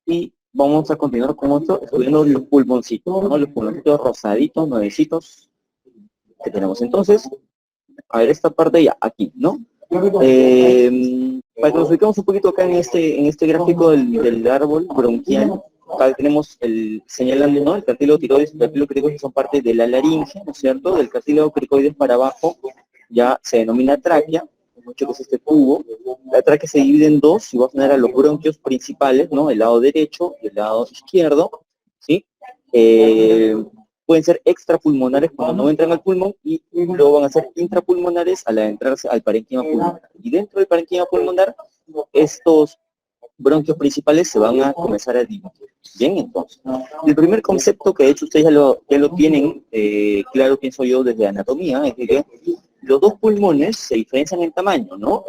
Y vamos a continuar con otro, estudiando los pulmoncitos, ¿no? Los pulmoncitos rosaditos, nuevecitos que tenemos. Entonces, a ver esta parte ya, aquí, ¿no? Para que nos ubiquemos un poquito acá en este gráfico del árbol bronquial, acá tenemos el señalando, ¿no? El cartílago tiroides y el cartílago cricoides son parte de la laringe, ¿no es cierto? Del cartílago cricoides para abajo ya se denomina tráquea, mucho que es este tubo. La tráquea se divide en dos y va a tener a los bronquios principales, ¿no? El lado derecho y el lado izquierdo, ¿sí? Pueden ser extrapulmonares cuando no entran al pulmón y luego van a ser intrapulmonares al adentrarse al parénquima pulmonar. Y dentro del parénquima pulmonar, estos bronquios principales se van a comenzar a dividir. Bien, entonces, el primer concepto que de hecho ustedes ya lo tienen claro, pienso yo, desde anatomía, es de que los dos pulmones se diferencian en tamaño, ¿no?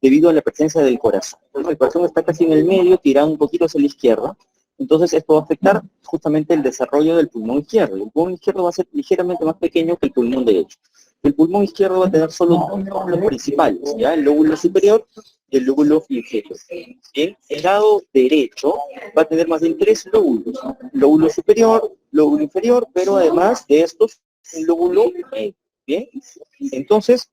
Debido a la presencia del corazón. El corazón está casi en el medio, tirado un poquito hacia la izquierda, entonces esto va a afectar justamente el desarrollo del pulmón izquierdo. El pulmón izquierdo va a ser ligeramente más pequeño que el pulmón derecho. El pulmón izquierdo va a tener solo dos lóbulos principales, ¿ya? El lóbulo superior y el lóbulo inferior. Bien, el lado derecho va a tener más de tres lóbulos, ¿no? Lóbulo superior, lóbulo inferior, pero además de estos, un lóbulo medio. Bien, entonces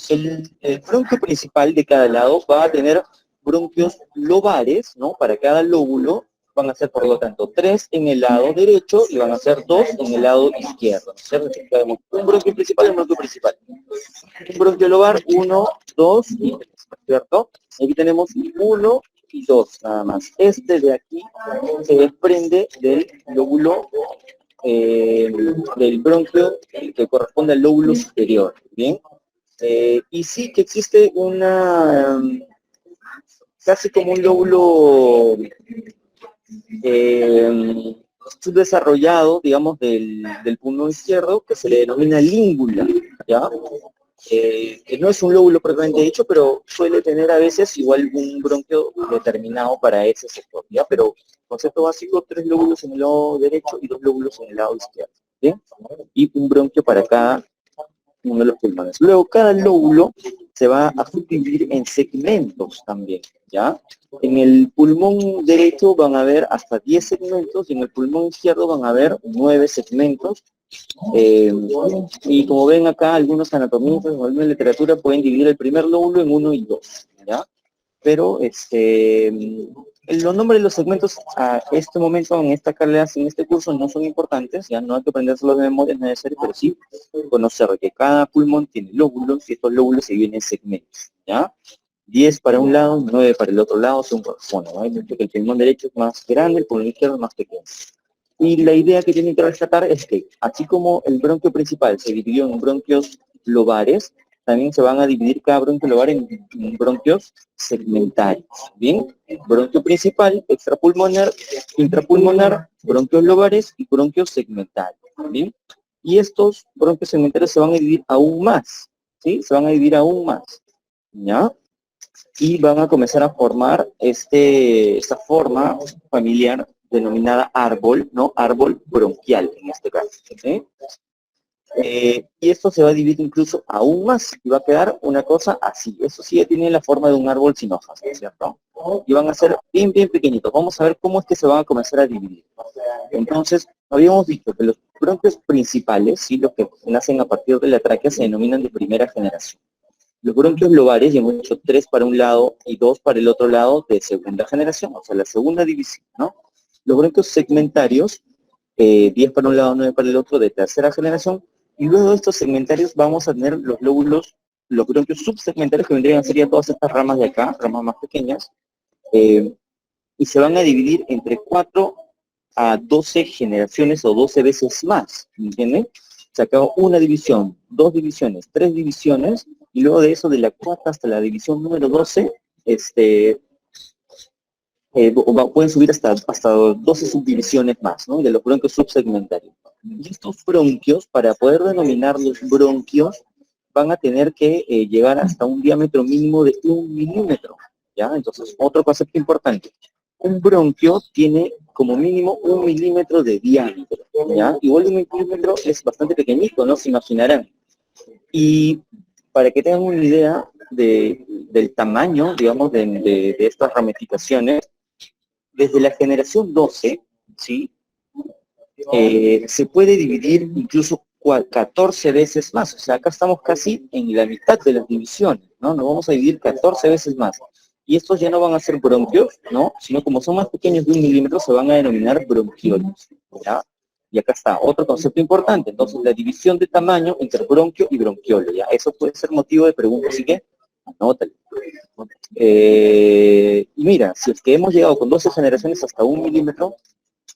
el bronquio principal de cada lado va a tener bronquios lobares, ¿no? Para cada lóbulo van a ser, por lo tanto, tres en el lado derecho y van a ser dos en el lado izquierdo, ¿cierto? Un bronquio principal y un bronquio principal. Un bronquio lobar, uno, dos y tres, ¿cierto? Aquí tenemos uno y dos, nada más. Este de aquí se desprende del lóbulo del bronquio que corresponde al lóbulo superior, ¿bien? Y sí que existe una, casi como un lóbulo subdesarrollado, digamos, del pulmón izquierdo, que se le denomina língula, ¿ya? Que no es un lóbulo propiamente dicho, pero suele tener a veces igual un bronquio determinado para ese sector, ¿ya? Pero concepto básico, tres lóbulos en el lado derecho y dos lóbulos en el lado izquierdo, ¿bien? Y un bronquio para cada uno de los pulmones. Luego, cada lóbulo se va a subdividir en segmentos también, ¿ya? En el pulmón derecho van a haber hasta 10 segmentos y en el pulmón izquierdo van a haber 9 segmentos. Y como ven acá, algunos anatomistas o alguna literatura pueden dividir el primer lóbulo en 1 y 2, ¿ya? Pero los nombres de los segmentos a este momento, en esta clase, en este curso, no son importantes, ya no hay que aprendérselos de memoria, es necesario, pero sí conocer que cada pulmón tiene lóbulos y estos lóbulos se dividen en segmentos, ¿ya? 10 para un lado, 9 para el otro lado, según corresponde, ¿no? El pulmón derecho es más grande, el pulmón izquierdo es más pequeño. Y la idea que tienen que rescatar es que, así como el bronquio principal se dividió en bronquios lobares, también se van a dividir cada bronquio lobar en bronquios segmentarios. ¿Bien? Bronquio principal, extrapulmonar, intrapulmonar, bronquios lobares y bronquios segmentarios. ¿Bien? Y estos bronquios segmentarios se van a dividir aún más. ¿Sí? Se van a dividir aún más. ¿Ya? Y van a comenzar a formar esta forma familiar denominada árbol, ¿no? Árbol bronquial, en este caso. ¿Sí? Y esto se va a dividir incluso aún más y va a quedar una cosa así. Eso sí tiene la forma de un árbol sin hojas, ¿cierto? Y van a ser bien, bien pequeñitos. Vamos a ver cómo es que se van a comenzar a dividir. Entonces, habíamos dicho que los bronquios principales, ¿sí? Los que nacen a partir de la tráquea, se denominan de primera generación. Los bronquios lobares, y hemos hecho 3 para un lado y 2 para el otro lado, de segunda generación, o sea, la segunda división, ¿no? Los bronquios segmentarios, 10 para un lado, 9 para el otro, de tercera generación, y luego de estos segmentarios vamos a tener los lóbulos, los bronquios subsegmentarios, que vendrían a ser ya todas estas ramas de acá, ramas más pequeñas, y se van a dividir entre 4 a 12 generaciones o 12 veces más, ¿entienden? Se acabó una división, dos divisiones, tres divisiones, y luego de eso, de la cuarta hasta la división número 12, pueden subir hasta 12 subdivisiones más, ¿no? De los bronquios subsegmentarios. Y estos bronquios, para poder denominarlos bronquios, van a tener que llegar hasta un diámetro mínimo de 1 milímetro, ¿ya? Entonces, otro concepto importante. Un bronquio tiene como mínimo 1 milímetro de diámetro, ¿ya? Igual 1 milímetro es bastante pequeñito, ¿no? Se imaginarán. Y para que tengan una idea del tamaño, digamos, de estas ramificaciones, desde la generación 12, ¿sí? Se puede dividir incluso 14 veces más. O sea, acá estamos casi en la mitad de las divisiones, ¿no? Nos vamos a dividir 14 veces más. Y estos ya no van a ser bronquios, ¿no? Sino como son más pequeños de 1 milímetro, se van a denominar bronquiolos, ¿ya? Y acá está, otro concepto importante. Entonces, la división de tamaño entre bronquio y bronquiolo, ¿ya? Eso puede ser motivo de pregunta, así que anótalo. Y mira, si es que hemos llegado con 12 generaciones hasta 1 milímetro,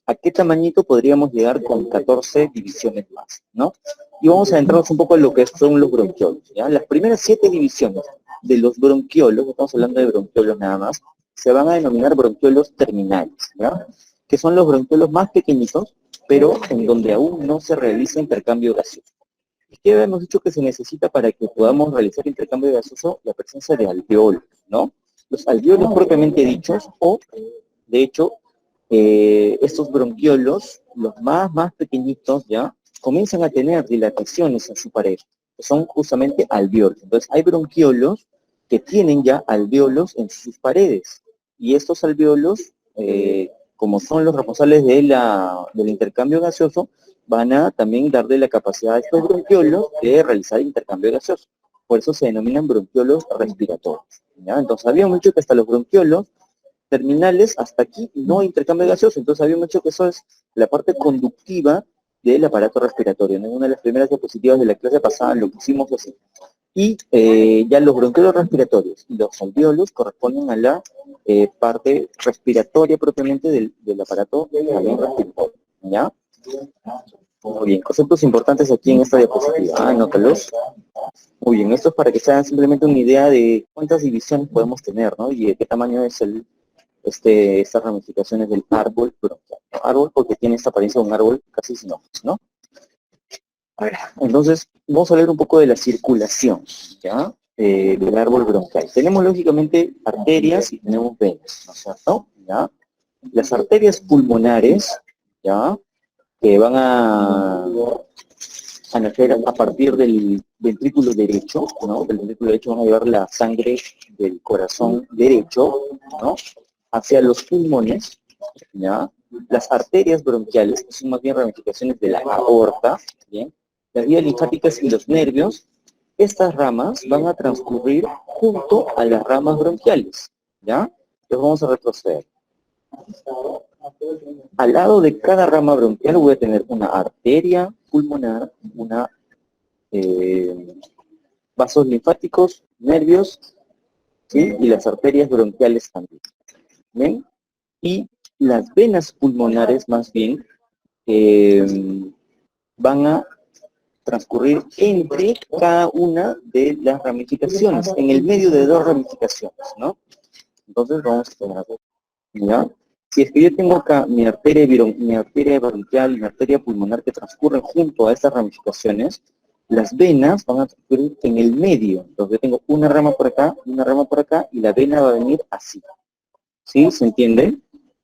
¿a qué tamañito podríamos llegar con 14 divisiones más, ¿no? Y vamos a adentrarnos un poco en lo que son los bronquiolos, ¿ya? Las primeras 7 divisiones de los bronquiolos, estamos hablando de bronquiolos nada más, se van a denominar bronquiolos terminales, ¿ya? Que son los bronquiolos más pequeñitos, pero en donde aún no se realiza intercambio gaseoso. ¿Qué hemos dicho que se necesita para que podamos realizar intercambio gaseoso? La presencia de alveolos, ¿no? Los alveolos propiamente dichos, o, de hecho, estos bronquiolos, los más pequeñitos, ¿ya? Comienzan a tener dilataciones en su pared, que son justamente alveolos. Entonces, hay bronquiolos que tienen ya alveolos en sus paredes. Y estos alveolos, como son los responsables del intercambio gaseoso, van a también darle la capacidad a estos bronquiolos de realizar intercambio gaseoso. Por eso se denominan bronquiolos respiratorios, ¿ya? Entonces, habíamos dicho que hasta los bronquiolos terminales, hasta aquí no hay intercambio gaseoso. Entonces, habíamos dicho que eso es la parte conductiva del aparato respiratorio. En una de las primeras diapositivas de la clase pasada lo pusimos así. Y ya los bronquiolos respiratorios y los alveolos corresponden a la parte respiratoria propiamente del aparato también respiratorio, ¿ya? Muy bien, conceptos importantes aquí en esta diapositiva, anótalos. Muy bien, esto es para que se hagan simplemente una idea de cuántas divisiones podemos tener, ¿no? Y de qué tamaño es estas ramificaciones del árbol bronquial. Árbol porque tiene esta apariencia de un árbol casi sin hojas, ¿no? A ver, entonces, vamos a hablar un poco de la circulación, ¿ya? Del árbol bronquial. Tenemos, lógicamente, arterias y tenemos venas, ¿no es cierto? ¿Ya? Las arterias pulmonares, ¿ya? Que van a nacer a partir del ventrículo derecho, ¿no? Del ventrículo derecho van a llevar la sangre del corazón derecho, ¿no? Hacia los pulmones, ¿ya? Las arterias bronquiales, que son más bien ramificaciones de la aorta, ¿bien? Las vías linfáticas y los nervios, estas ramas van a transcurrir junto a las ramas bronquiales, ¿ya? Entonces vamos a retroceder. Al lado de cada rama bronquial voy a tener una arteria pulmonar, vasos linfáticos, nervios, ¿sí? Y las arterias bronquiales también, ¿bien? Y las venas pulmonares, más bien, van a transcurrir entre cada una de las ramificaciones, en el medio de dos ramificaciones, ¿no? Entonces vamos a tener, ¿ya? Si es que yo tengo acá mi arteria bronquial y mi arteria pulmonar que transcurren junto a estas ramificaciones, las venas van a transcurrir en el medio. Entonces yo tengo una rama por acá, una rama por acá, y la vena va a venir así. ¿Sí? ¿Se entiende?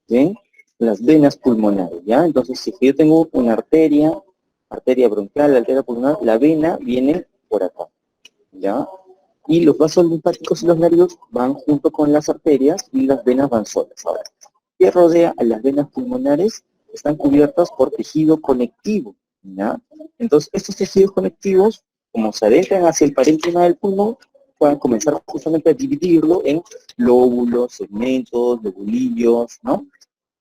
¿Bien? Las venas pulmonares, ¿ya? Entonces, si yo tengo una arteria bronquial, arteria pulmonar, la vena viene por acá, ¿ya? Y los vasos linfáticos y los nervios van junto con las arterias y las venas van solas. Ahora, ¿qué rodea a las venas pulmonares? Están cubiertas por tejido conectivo, ¿ya? Entonces, estos tejidos conectivos, como se adentran hacia el parénquima del pulmón, puedan comenzar justamente a dividirlo en lóbulos, segmentos, lobulillos, ¿no?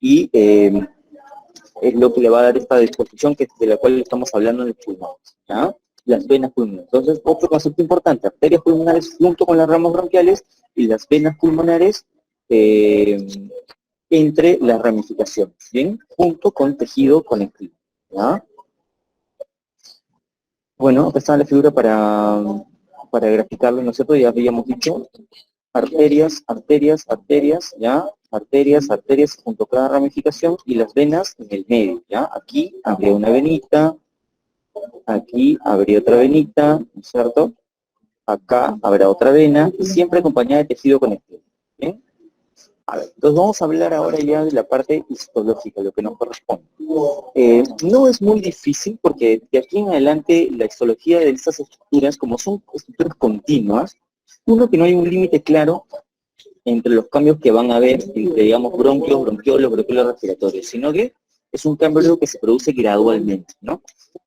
Y es lo que le va a dar esta disposición de la cual estamos hablando en el pulmón, ¿ya? Las venas pulmonares. Entonces, otro concepto importante, arterias pulmonares junto con las ramas bronquiales y las venas pulmonares entre las ramificaciones, ¿bien? Junto con tejido conectivo, ¿ya? Bueno, acá está la figura para graficarlo, ¿no es cierto? Ya habíamos dicho, arterias, arterias, arterias, ¿ya? Arterias, arterias junto a cada ramificación y las venas en el medio, ¿ya? Aquí habría una venita, aquí habría otra venita, ¿no es cierto? Acá habrá otra vena, siempre acompañada de tejido conectivo, ¿bien? A ver, entonces vamos a hablar ahora ya de la parte histológica, lo que nos corresponde. No es muy difícil porque de aquí en adelante la histología de estas estructuras, como son estructuras continuas, uno que no hay un límite claro entre los cambios que van a haber entre, digamos, bronquios, bronquiolos, bronquiolos respiratorios, sino que es un cambio que se produce gradualmente, ¿no?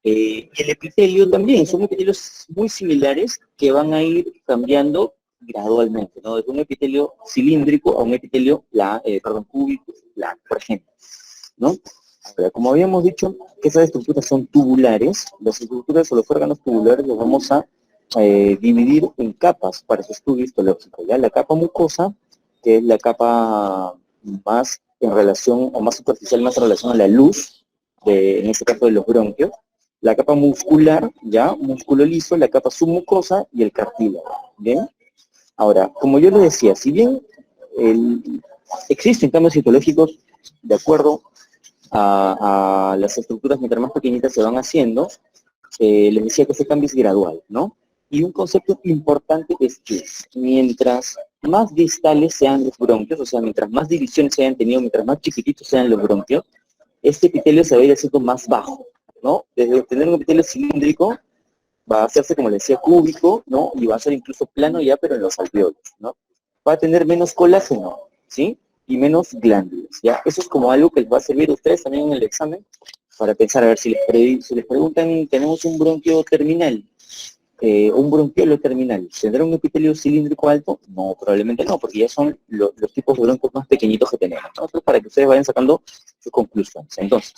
El epitelio también, son epitelios muy similares que van a ir cambiando gradualmente, ¿no? Desde un epitelio cilíndrico a un epitelio, cúbico, plano, por ejemplo, ¿no? Ahora, como habíamos dicho, que esas estructuras son tubulares, las estructuras o los órganos tubulares los vamos a dividir en capas para su estudio histológico, ¿ya? La capa mucosa, que es la capa más en relación, o más superficial, más en relación a la luz, en este caso de los bronquios, la capa muscular, ya, músculo liso, la capa submucosa y el cartílago, ¿bien? Ahora, como yo les decía, si bien existen cambios citológicos de acuerdo a las estructuras mientras más pequeñitas se van haciendo, les decía que ese cambio es gradual, ¿no? Y un concepto importante es que mientras más distales sean los bronquios, o sea, mientras más divisiones se hayan tenido, mientras más chiquititos sean los bronquios, este epitelio se va a ir haciendo más bajo, ¿no? Desde tener un epitelio cilíndrico, va a hacerse, como les decía, cúbico, ¿no? Y va a ser incluso plano ya, pero en los alveolos, ¿no? Va a tener menos colágeno, ¿sí? Y menos glándulas, ¿ya? Eso es como algo que les va a servir a ustedes también en el examen, para pensar, a ver, si les preguntan, tenemos un bronquio terminal, un bronquiolo terminal, ¿tendrá un epitelio cilíndrico alto? No, probablemente no, porque ya son los tipos de bronquios más pequeñitos que tenemos, ¿no? Entonces, para que ustedes vayan sacando sus conclusiones. Entonces,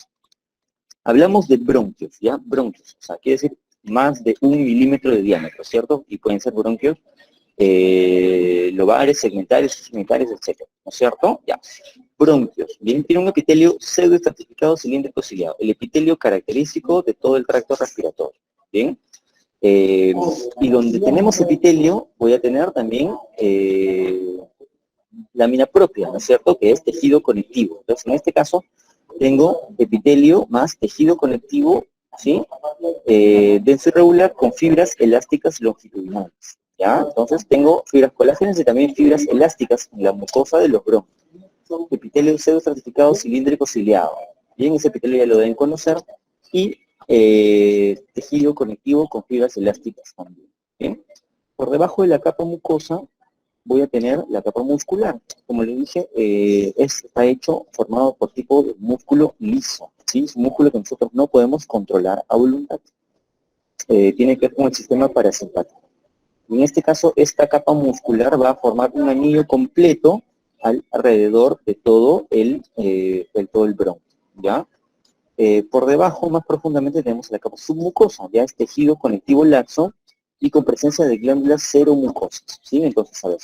hablamos de bronquios, ¿ya? Bronquios, o sea, quiere decir más de 1 milímetro de diámetro, ¿cierto? Y pueden ser bronquios lobares, segmentales, etcétera, ¿no es cierto? Ya. Bronquios. Bien, tiene un epitelio pseudoestratificado cilíndrico ciliado, el epitelio característico de todo el tracto respiratorio. Bien. Y donde tenemos epitelio, voy a tener también lámina propia, ¿no es cierto? Que es tejido conectivo. Entonces, en este caso, tengo epitelio más tejido conectivo, ¿sí? Denso irregular con fibras elásticas longitudinales, ¿ya? Entonces, tengo fibras colágenas y también fibras elásticas en la mucosa de los bronquios. Epitelio pseudoestratificado cilíndrico ciliado. Bien, ese epitelio ya lo deben conocer. Y tejido conectivo con fibras elásticas también. ¿Bien? Por debajo de la capa mucosa voy a tener la capa muscular. Como les dije, está formado por tipo de músculo liso. ¿Sí? Es un músculo que nosotros no podemos controlar a voluntad. Tiene que ver con el sistema parasimpático. En este caso, esta capa muscular va a formar un anillo completo alrededor de todo todo el bronquio, ¿ya? Por debajo, más profundamente, tenemos la capa submucosa, ya es tejido conectivo laxo y con presencia de glándulas seromucosas, ¿sí? Entonces, a ver,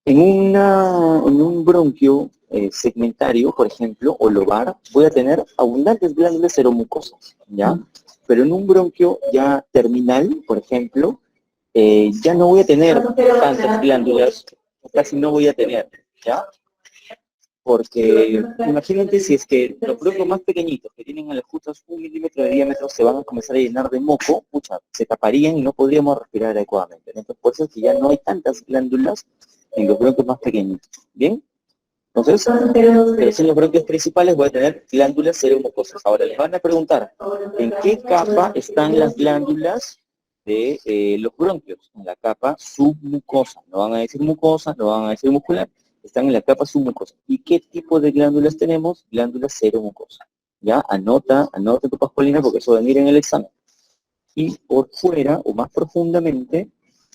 en un bronquio segmentario, por ejemplo, o lobar, voy a tener abundantes glándulas seromucosas, ¿ya? Pero en un bronquio ya terminal, por ejemplo, ya no voy a tener tantas glándulas, casi no voy a tener, ¿ya? Porque imagínate si es que los bronquios más pequeñitos, que tienen a las justas 1 milímetro de diámetro, se van a comenzar a llenar de moco, pucha, se taparían y no podríamos respirar adecuadamente. Entonces, por eso es que ya no hay tantas glándulas en los bronquios más pequeñitos. ¿Bien? Entonces, pero en los bronquios principales voy a tener glándulas seromucosas. Ahora, les van a preguntar, ¿en qué capa están las glándulas de los bronquios? En la capa submucosa. No van a decir mucosa, no van a decir muscular. Están en la capa submucosa. ¿Y qué tipo de glándulas tenemos? Glándulas seromucosas. ¿Ya? Anota tu Pascualina porque eso va a venir en el examen. Y por fuera, o más profundamente,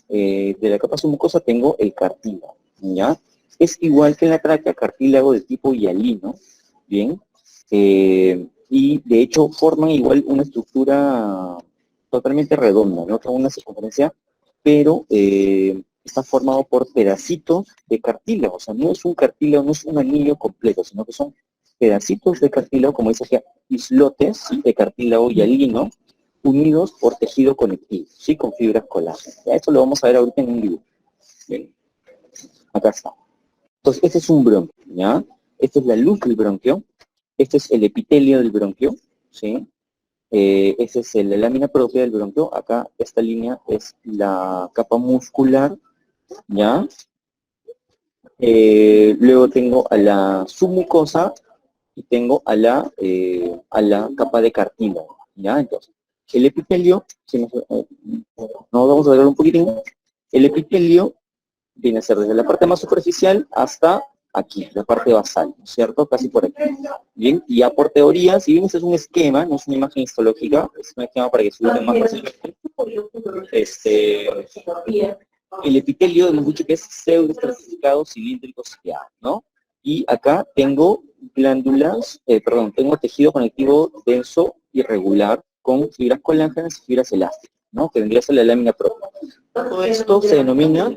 de la capa submucosa tengo el cartílago. ¿Ya? Es igual que en la tráquea, cartílago de tipo hialino, ¿bien? Y de hecho forman igual una estructura totalmente redonda, no con una circunferencia, pero está formado por pedacitos de cartílago, o sea, no es un cartílago, no es un anillo completo, sino que son pedacitos de cartílago, como dice aquí, islotes, ¿sí? De cartílago hialino, unidos por tejido conectivo, ¿sí? Con fibras colágenas. Ya esto lo vamos a ver ahorita en un dibujo. Bien, acá está. Entonces, este es un bronquio, ¿ya? Esta es la luz del bronquio, este es el epitelio del bronquio, ¿sí? Esta es la lámina propia del bronquio, acá esta línea es la capa muscular, ¿ya? Luego tengo a la submucosa y tengo a la capa de cartílago, ¿ya? Entonces, el epitelio, no, vamos a verlo un poquitín, el epitelio viene a ser desde la parte más superficial hasta aquí, la parte basal, ¿no es cierto? Casi por aquí. Bien, y ya por teoría, si bien este es un esquema, no es una imagen histológica, es un esquema para que se use más fácilmente, el epitelio hemos dicho que es pseudoestratificado cilíndrico ciliado, ¿no? Y acá tengo glándulas, tengo tejido conectivo denso irregular con fibras colágenas y fibras elásticas, ¿no? Que vendría a ser la lámina propia. Todo esto se denomina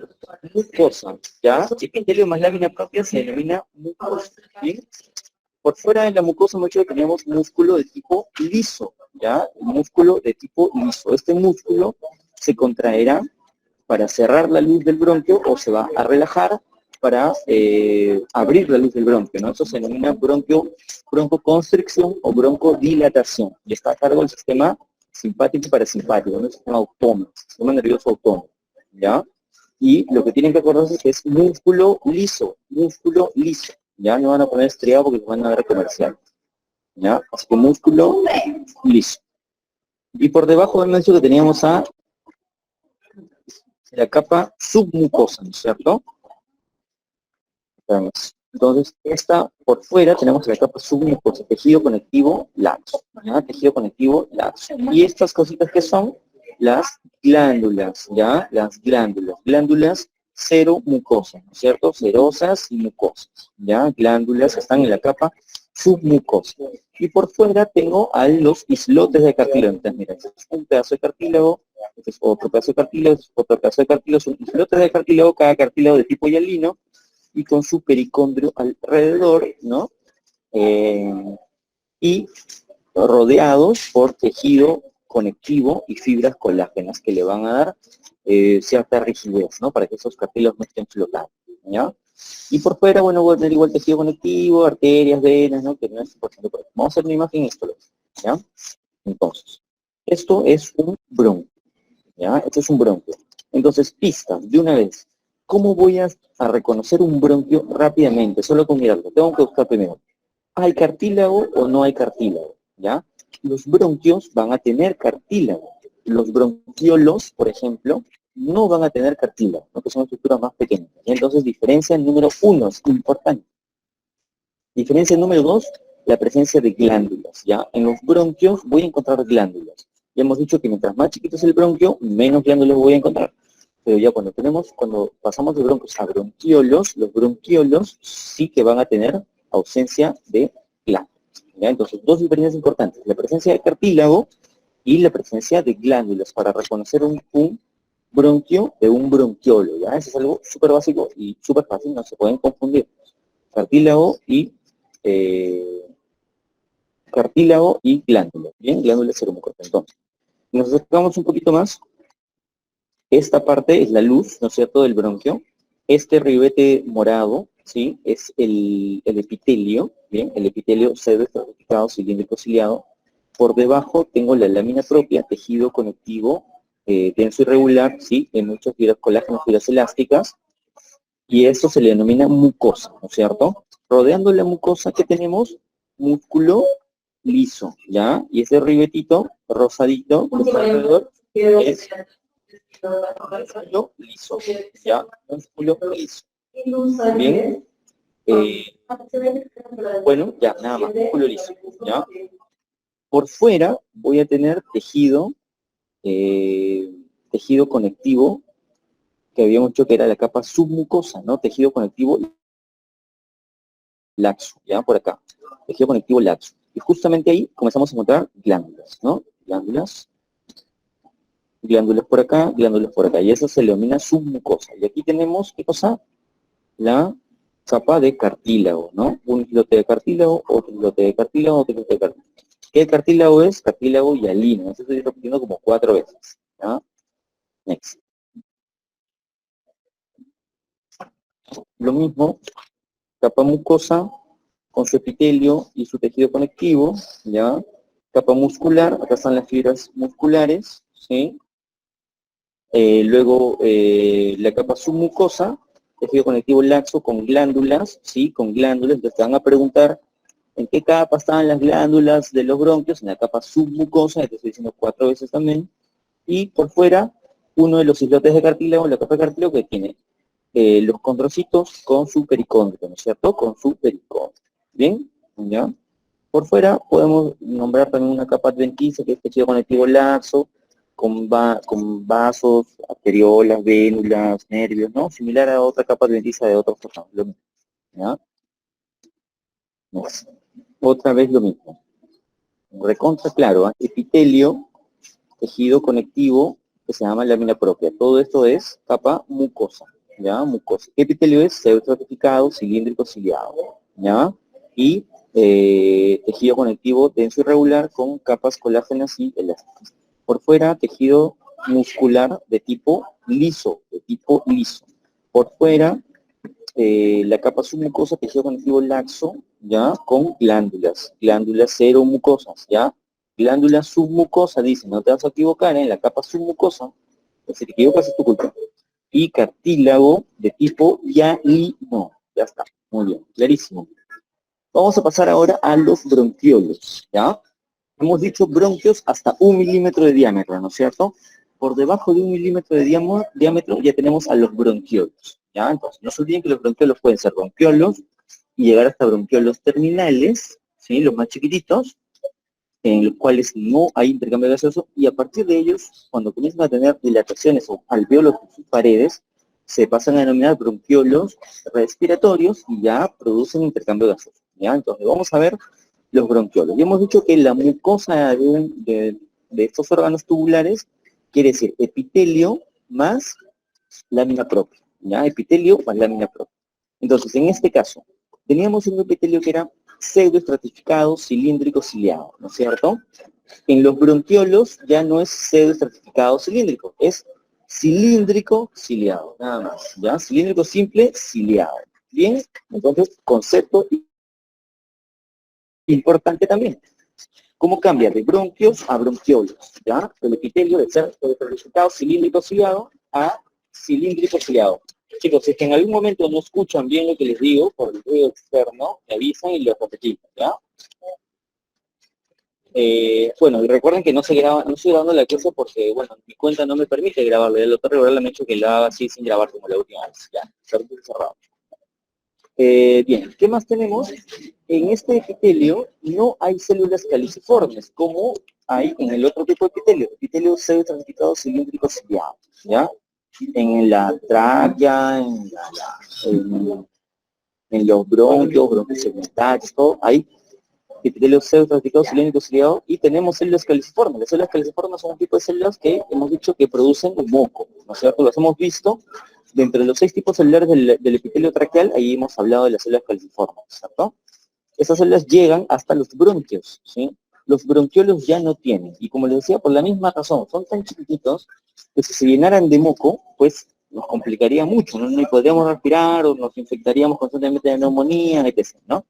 mucosa, ¿ya? Epitelio más lámina propia se denomina mucosa, ¿sí? Por fuera de la mucosa mucho tenemos músculo de tipo liso, ¿ya? El músculo de tipo liso. Este músculo se contraerá para cerrar la luz del bronquio o se va a relajar para abrir la luz del bronquio, ¿no? Eso se denomina broncoconstricción o broncodilatación. Y está a cargo del sistema simpático y parasimpático, ¿no? El sistema autónomo, el sistema nervioso autónomo, ¿ya? Y lo que tienen que acordarse es que es músculo liso, ¿ya? No van a poner estriado porque van a ver comercial, ¿ya? Así que músculo liso. Y por debajo hemos dicho que teníamos a la capa submucosa, ¿no es cierto? Entonces, esta por fuera tenemos la capa submucosa, tejido conectivo laxo, ¿ya? Tejido conectivo laxo. Y estas cositas que son las glándulas, ¿ya? Las glándulas seromucosas, ¿no es cierto? Serosas y mucosas, ¿ya? Glándulas que están en la capa submucosa. Y por fuera tengo a los islotes de cartílago. Entonces, mira, este es un pedazo de cartílago, este es otro pedazo de cartílago, este es otro pedazo de cartílago, son islotes de cartílago, cada cartílago de tipo hialino, y con su pericondrio alrededor, ¿no? Y rodeados por tejido conectivo y fibras colágenas que le van a dar cierta rigidez, ¿no? Para que esos cartílagos no estén flotando, ¿ya? Y por fuera, bueno, voy a tener igual tejido conectivo, arterias, venas, ¿no? Que no es importante. Vamos a hacer una imagen esto, ¿ya? Entonces, esto es un bronquio, ¿ya? Esto es un bronquio. Entonces, pistas, de una vez. ¿Cómo voy a reconocer un bronquio rápidamente? Solo con mirarlo. Tengo que buscar primero. ¿Hay cartílago o no hay cartílago? ¿Ya? Los bronquios van a tener cartílago. Los bronquiolos, por ejemplo, no van a tener cartílago, ¿no? Que son estructuras más pequeñas. Entonces, diferencia número 1 es importante. Diferencia número 2, la presencia de glándulas, ¿ya? En los bronquios voy a encontrar glándulas. Ya hemos dicho que mientras más chiquito es el bronquio, menos glándulas voy a encontrar. Pero ya cuando pasamos de bronquios a bronquiolos, los bronquiolos sí que van a tener ausencia de glándulas, ¿ya? Entonces, dos diferencias importantes, la presencia de cartílago y la presencia de glándulas para reconocer un bronquio de un bronquiolo, ¿ya? Eso es algo súper básico y súper fácil, no se pueden confundir. Cartílago y glándulas, ¿bien? Glándulas seromucosas. Entonces, nos acercamos un poquito más. Esta parte es la luz, ¿no es cierto?, del bronquio. Este ribete morado, ¿sí?, es el epitelio, ¿bien? El epitelio pseudoestratificado, cilíndrico ciliado. Por debajo tengo la lámina propia, tejido conectivo, denso irregular, ¿sí?, en muchas fibras colágenas, fibras elásticas, y esto se le denomina mucosa, ¿no es cierto? Rodeando la mucosa, ¿qué tenemos? Músculo liso, ¿ya? Y ese ribetito rosadito que está alrededor es músculo liso, ¿ya? Músculo liso. Bien. Bueno, ya, nada más, músculo liso, ¿ya? Por fuera voy a tener tejido, tejido conectivo, que habíamos dicho que era la capa submucosa, ¿no? Tejido conectivo laxo, ¿ya? Por acá. Tejido conectivo laxo. Y justamente ahí comenzamos a encontrar glándulas, ¿no? Glándulas por acá, glándulas por acá. Y eso se le denomina submucosa. Y aquí tenemos, ¿qué cosa? La capa de cartílago, ¿no? Un islote de cartílago, otro islote de cartílago, otro islote de cartílago. ¿Qué cartílago es? Cartílago hialino. Eso estoy repitiendo como 4 veces, ¿ya? Next. Lo mismo, capa mucosa con su epitelio y su tejido conectivo, ¿ya? Capa muscular, acá están las fibras musculares, ¿sí? Luego la capa submucosa, tejido conectivo laxo con glándulas, ¿sí? Con glándulas, entonces te van a preguntar en qué capa están las glándulas de los bronquios, en la capa submucosa, te estoy diciendo 4 veces también, y por fuera, uno de los islotes de cartílago, la capa de cartílago que tiene los condrocitos con su pericondrio, ¿no es cierto? Con su pericondrio. ¿Bien? ¿Ya? Por fuera podemos nombrar también una capa adventicia, que es tejido conectivo laxo, con vasos, arteriolas, vénulas, nervios, ¿no? Similar a otra capa adventicia de otros órganos. Lo mismo, ¿ya? Otra vez lo mismo. Recontra claro, ¿eh? Epitelio, tejido conectivo, que se llama lámina propia. Todo esto es capa mucosa, ¿ya? Mucosa. ¿Qué epitelio es? Pseudoestratificado, cilíndrico, ciliado, ¿ya? Y tejido conectivo denso y regular con capas colágenas y elásticas. Por fuera, tejido muscular de tipo liso, Por fuera, la capa submucosa, tejido conectivo laxo, ¿ya? Con glándulas seromucosas, ¿ya? Glándula submucosa, dice, no te vas a equivocar, en la capa submucosa, si te equivocas es tu culpa. Y cartílago de tipo hialino, ya está, muy bien, clarísimo. Vamos a pasar ahora a los bronquiolos, ¿ya? Hemos dicho bronquios hasta 1 milímetro de diámetro, ¿no es cierto? Por debajo de 1 milímetro de diámetro ya tenemos a los bronquiolos, ¿ya? Entonces, no se olviden que los bronquiolos pueden ser bronquiolos y llegar hasta bronquiolos terminales, ¿sí? Los más chiquititos, en los cuales no hay intercambio gaseoso, y a partir de ellos, cuando comienzan a tener dilataciones o alveolos en sus paredes, se pasan a denominar bronquiolos respiratorios y ya producen intercambio gaseoso, ¿ya? Entonces, vamos a ver los bronquiolos. Y hemos dicho que la mucosa de estos órganos tubulares quiere decir epitelio más lámina propia, ¿ya? Epitelio más lámina propia. Entonces, en este caso, teníamos un epitelio que era pseudoestratificado, cilíndrico, ciliado, ¿no es cierto? En los bronquiolos ya no es pseudoestratificado, cilíndrico, es cilíndrico, ciliado, nada más, ¿ya? Cilíndrico simple, ciliado. Bien, entonces, concepto importante también. ¿Cómo cambia de bronquios a bronquiolos? ¿Ya? El epitelio de ser resultado cilíndrico ciliado a cilíndrico ciliado. Chicos, si es que en algún momento no escuchan bien lo que les digo por el ruido externo, me avisan y lo repetimos, ¿ya? Bueno, y recuerden que no estoy grabando la clase porque, bueno, mi cuenta no me permite grabarlo. El otro regular me ha hecho que lo haga así sin grabar como la última vez, ¿ya? Cerrado. Bien, ¿qué más tenemos? En este epitelio no hay células caliciformes, como hay en el otro tipo de epitelio pseudoestratificado cilíndrico ciliado, ¿ya? En la tráquea, en los bronquios segmentarios, todo, hay epitelio pseudoestratificado cilíndrico ciliado y tenemos células caliciformes. Las células caliciformes son un tipo de células que hemos dicho que producen moco, ¿no es cierto? Las hemos visto. De entre los 6 tipos celulares del epitelio traqueal, ahí hemos hablado de las células caliciformes, ¿cierto? Esas células llegan hasta los bronquios, ¿sí? Los bronquiolos ya no tienen, y como les decía, por la misma razón, son tan chiquititos que si se llenaran de moco, pues nos complicaría mucho, ¿no? Ni podríamos respirar o nos infectaríamos constantemente de neumonía, etc., ¿no?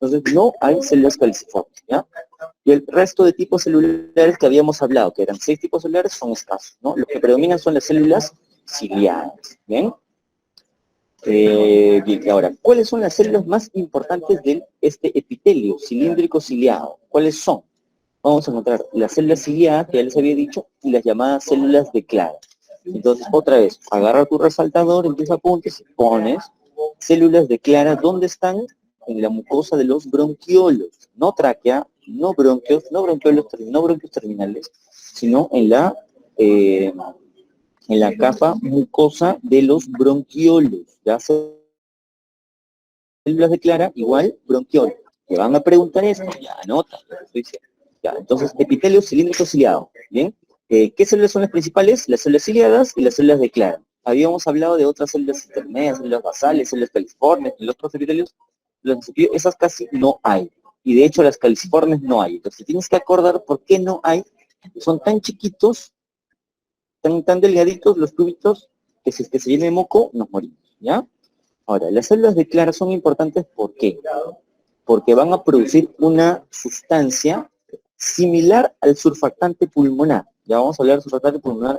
Entonces no hay células caliciformes, ¿ya? Y el resto de tipos celulares que habíamos hablado, que eran 6 tipos celulares, son escasos, ¿no? Los que predominan son las células ciliadas, ¿bien? Bien, ahora, ¿cuáles son las células más importantes de este epitelio cilíndrico ciliado? ¿Cuáles son? Vamos a encontrar las células ciliadas, que ya les había dicho, y las llamadas células de Clara. Entonces, otra vez, agarra tu resaltador, en tus apuntes, y pones células de Clara, ¿dónde están? En la mucosa de los bronquiolos, no tráquea, no bronquios, no bronquiolos, no bronquios terminales, sino en la capa mucosa de los bronquiolos, ya células de Clara igual bronquiolos. Te van a preguntar esto, ya anota, lo que estoy diciendo. Ya, entonces, epitelio cilíndrico ciliado, ¿bien? ¿Qué células son las principales? Las células ciliadas y las células de Clara. Habíamos hablado de otras células intermedias, células basales, células caliciformes, en los otros epitelios, esas casi no hay. Y de hecho las caliciformes no hay. Entonces tienes que acordar por qué no hay. Son tan chiquitos, tan delgaditos los tubitos, que si es que se llena de moco, nos morimos, ¿ya? Ahora, las células de Clara son importantes, ¿por qué? Porque van a producir una sustancia similar al surfactante pulmonar. Ya vamos a hablar del surfactante pulmonar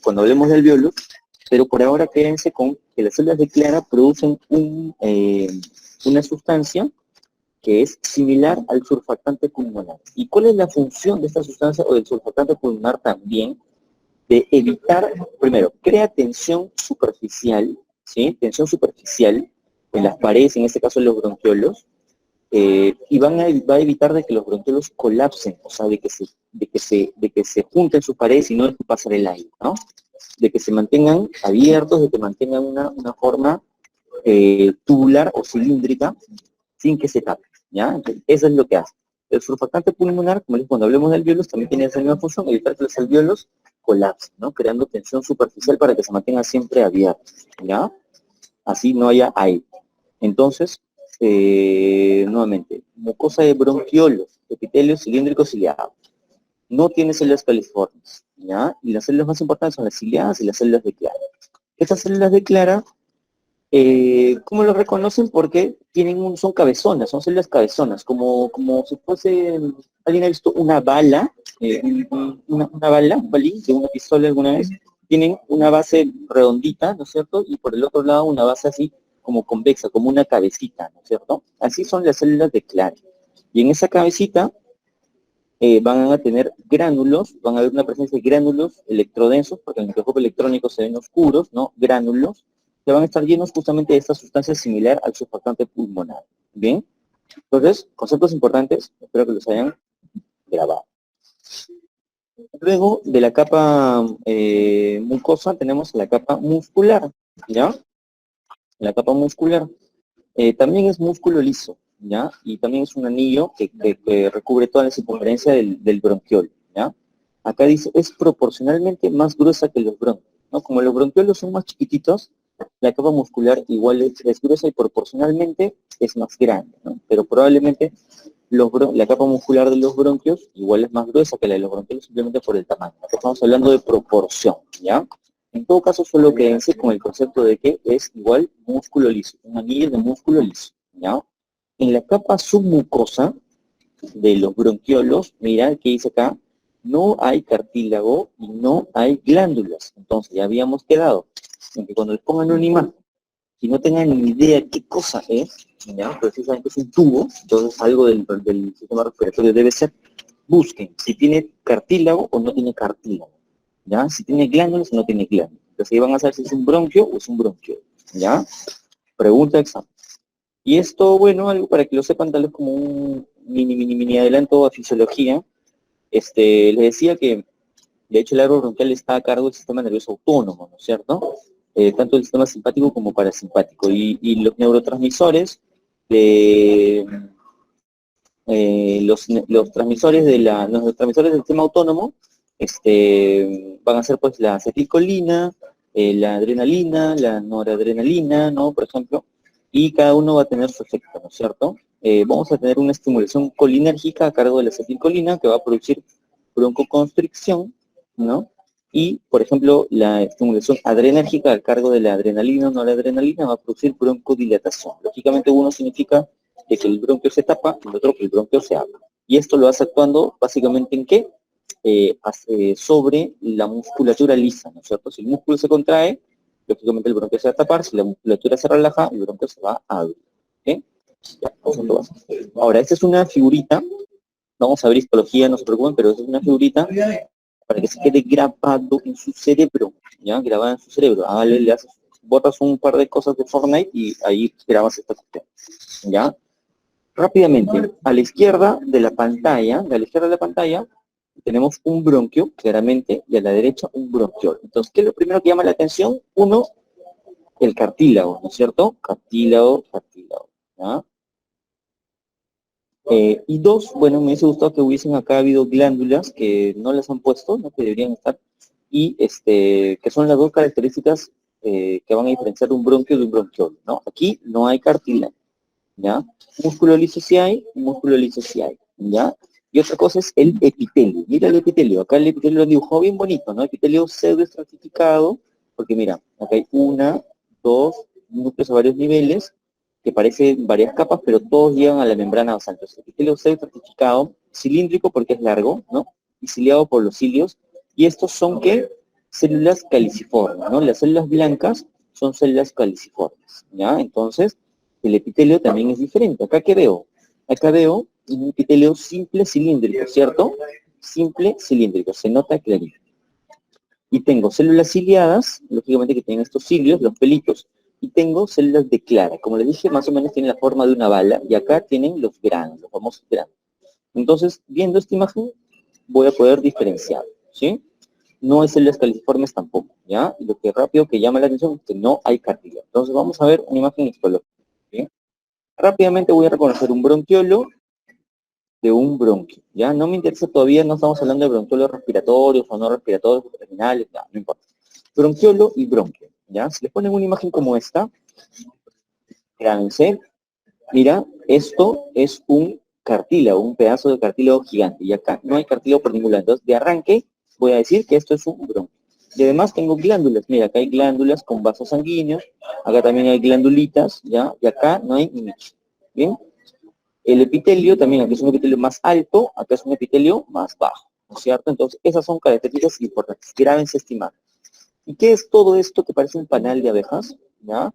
cuando hablemos del alveolo, pero por ahora quédense con que las células de Clara producen una sustancia que es similar al surfactante pulmonar. ¿Y cuál es la función de esta sustancia o del surfactante pulmonar también? de evitar, primero, crea tensión superficial, ¿sí? Tensión superficial en las paredes, en este caso en los bronquiolos, y va a evitar de que los bronquiolos colapsen, o sea, de que se junten sus paredes y no dejen pasar el aire, ¿no? De que se mantengan abiertos, de que mantengan una forma tubular o cilíndrica sin que se tape, ¿ya? Entonces, eso es lo que hace. El surfactante pulmonar, como les digo, cuando hablemos del alvéolos, también tiene esa misma función, evitar que los alvéolos colapsen, ¿no? Creando tensión superficial para que se mantenga siempre abierto, ¿ya? Así no haya aire. Entonces, nuevamente, mucosa de bronquiolos, epitelio cilíndrico ciliado. No tiene células califormes, ¿ya? Y las células más importantes son las ciliadas y las células de Clara. Estas células de Clara, ¿cómo lo reconocen? Porque son cabezonas, son células cabezonas, como si fuese, alguien ha visto una bala, una bala, un balín de una pistola alguna vez, tienen una base redondita, ¿no es cierto? Y por el otro lado una base así como convexa, como una cabecita, ¿no es cierto? Así son las células de Clara. Y en esa cabecita van a tener gránulos, van a haber una presencia de gránulos electrodensos, porque en el microscopio electrónico se ven oscuros, ¿no? Gránulos, que van a estar llenos justamente de esta sustancia similar al surfactante pulmonar. ¿Bien? Entonces, conceptos importantes, espero que los hayan grabado. Luego de la capa mucosa tenemos la capa muscular, ¿ya? La capa muscular también es músculo liso, ¿ya? Y también es un anillo que recubre toda la circunferencia del bronquiolo, ¿ya? Acá dice, es proporcionalmente más gruesa que los bronquios, ¿no? Como los bronquiolos son más chiquititos, la capa muscular igual es gruesa y proporcionalmente es más grande, ¿no? Pero probablemente la capa muscular de los bronquios igual es más gruesa que la de los bronquiolos simplemente por el tamaño. Acá estamos hablando de proporción, ¿ya? En todo caso, solo quédense con el concepto de que es igual músculo liso, un anillo de músculo liso, ¿ya? En la capa submucosa de los bronquiolos, mira que dice acá, no hay cartílago y no hay glándulas. Entonces, ya habíamos quedado en que cuando les pongan una imagen y no tengan ni idea qué cosa es, ¿ya? Pero si saben que es un tubo, entonces algo del sistema respiratorio debe ser, busquen si tiene cartílago o no tiene cartílago, ¿ya? Si tiene glándulas o no tiene glándulas. Entonces ahí van a saber si es un bronquio o es un bronquio, ¿ya? Pregunta de examen. Y esto, bueno, algo para que lo sepan, tal vez como un mini adelanto a fisiología. Les decía que, de hecho, el árbol bronquial está a cargo del sistema nervioso autónomo, ¿no es cierto? Tanto el sistema simpático como parasimpático. Y los neurotransmisores de los transmisores los neurotransmisores del sistema autónomo van a ser pues la acetilcolina, la adrenalina, la noradrenalina, ¿no? Por ejemplo, y cada uno va a tener su efecto, ¿no es cierto? Vamos a tener una estimulación colinérgica a cargo de la acetilcolina que va a producir broncoconstricción, ¿no? Y, por ejemplo, la estimulación adrenérgica a cargo de la adrenalina o noradrenalina va a producir broncodilatación. Lógicamente, uno significa de que el bronquio se tapa, y el otro que el bronquio se abre. Y esto lo hace actuando básicamente ¿en qué? Sobre la musculatura lisa, ¿no es cierto? Si el músculo se contrae, lógicamente el bronquio se va a tapar, si la musculatura se relaja, el bronquio se va a abrir. ¿Okay? Ya, ahora, esta es una figurita, vamos a ver histología, no se preocupen, pero esta es una figurita para que se quede grabado en su cerebro, ¿ya? Grabada en su cerebro. Ah, le haces, botas un par de cosas de Fortnite y ahí grabas esta cuestión, ¿ya? Rápidamente, a la izquierda de la pantalla, tenemos un bronquio, claramente, y a la derecha un bronquiol. Entonces, ¿qué es lo primero que llama la atención? Uno, el cartílago, ¿no es cierto? Cartílago, ¿ya? Y dos, bueno, me hubiese gustado que hubiesen acá habido glándulas que no las han puesto, ¿no? Que deberían estar, y que son las dos características que van a diferenciar un bronquio de un bronquiol, ¿no? Aquí no hay cartílago, ¿ya? Músculo liso sí hay, músculo liso sí hay, ¿ya? Y otra cosa es el epitelio. Mira el epitelio, acá el epitelio lo han dibujado bien bonito, ¿no? Epitelio pseudoestratificado, porque mira, acá hay una, dos, núcleos a varios niveles, que parecen varias capas, pero todos llegan a la membrana basal. Entonces, epitelio pseudoestratificado, cilíndrico porque es largo, ¿no? Y ciliado por los cilios. Y estos son, ¿qué? Células caliciformes, ¿no? Las células blancas son células caliciformes, ¿ya? Entonces, el epitelio también es diferente. ¿Acá qué veo? Acá veo un epitelio simple cilíndrico, ¿cierto? Simple cilíndrico, se nota clarito. Y tengo células ciliadas, lógicamente que tienen estos cilios, los pelitos, y tengo células de clara. Como les dije, más o menos tienen la forma de una bala, y acá tienen los granos, los famosos granos. Entonces, viendo esta imagen, voy a poder diferenciar, ¿sí? No hay células caliciformes tampoco, ¿ya? Y lo que rápido que llama la atención es que no hay cartílago. Entonces, vamos a ver una imagen histológica, ¿sí? Rápidamente voy a reconocer un bronquiolo de un bronquio, ¿ya? No me interesa todavía, no estamos hablando de bronquiolos respiratorios o no respiratorios, terminales, no importa. Bronquiolo y bronquio, ¿ya? Si les ponen una imagen como esta, grábense, mira, esto es un cartílago, un pedazo de cartílago gigante, y acá no hay cartílago por ningún lado. Entonces, de arranque, voy a decir que esto es un bronquio. Y además tengo glándulas, mira, acá hay glándulas con vasos sanguíneos, acá también hay glandulitas, ¿ya? Y acá no hay ni ¿bien? El epitelio también, aquí es un epitelio más alto, acá es un epitelio más bajo, ¿no es cierto? Entonces, esas son características importantes. Grábense, estimar. ¿Y qué es todo esto que parece un panal de abejas? ¿Ya?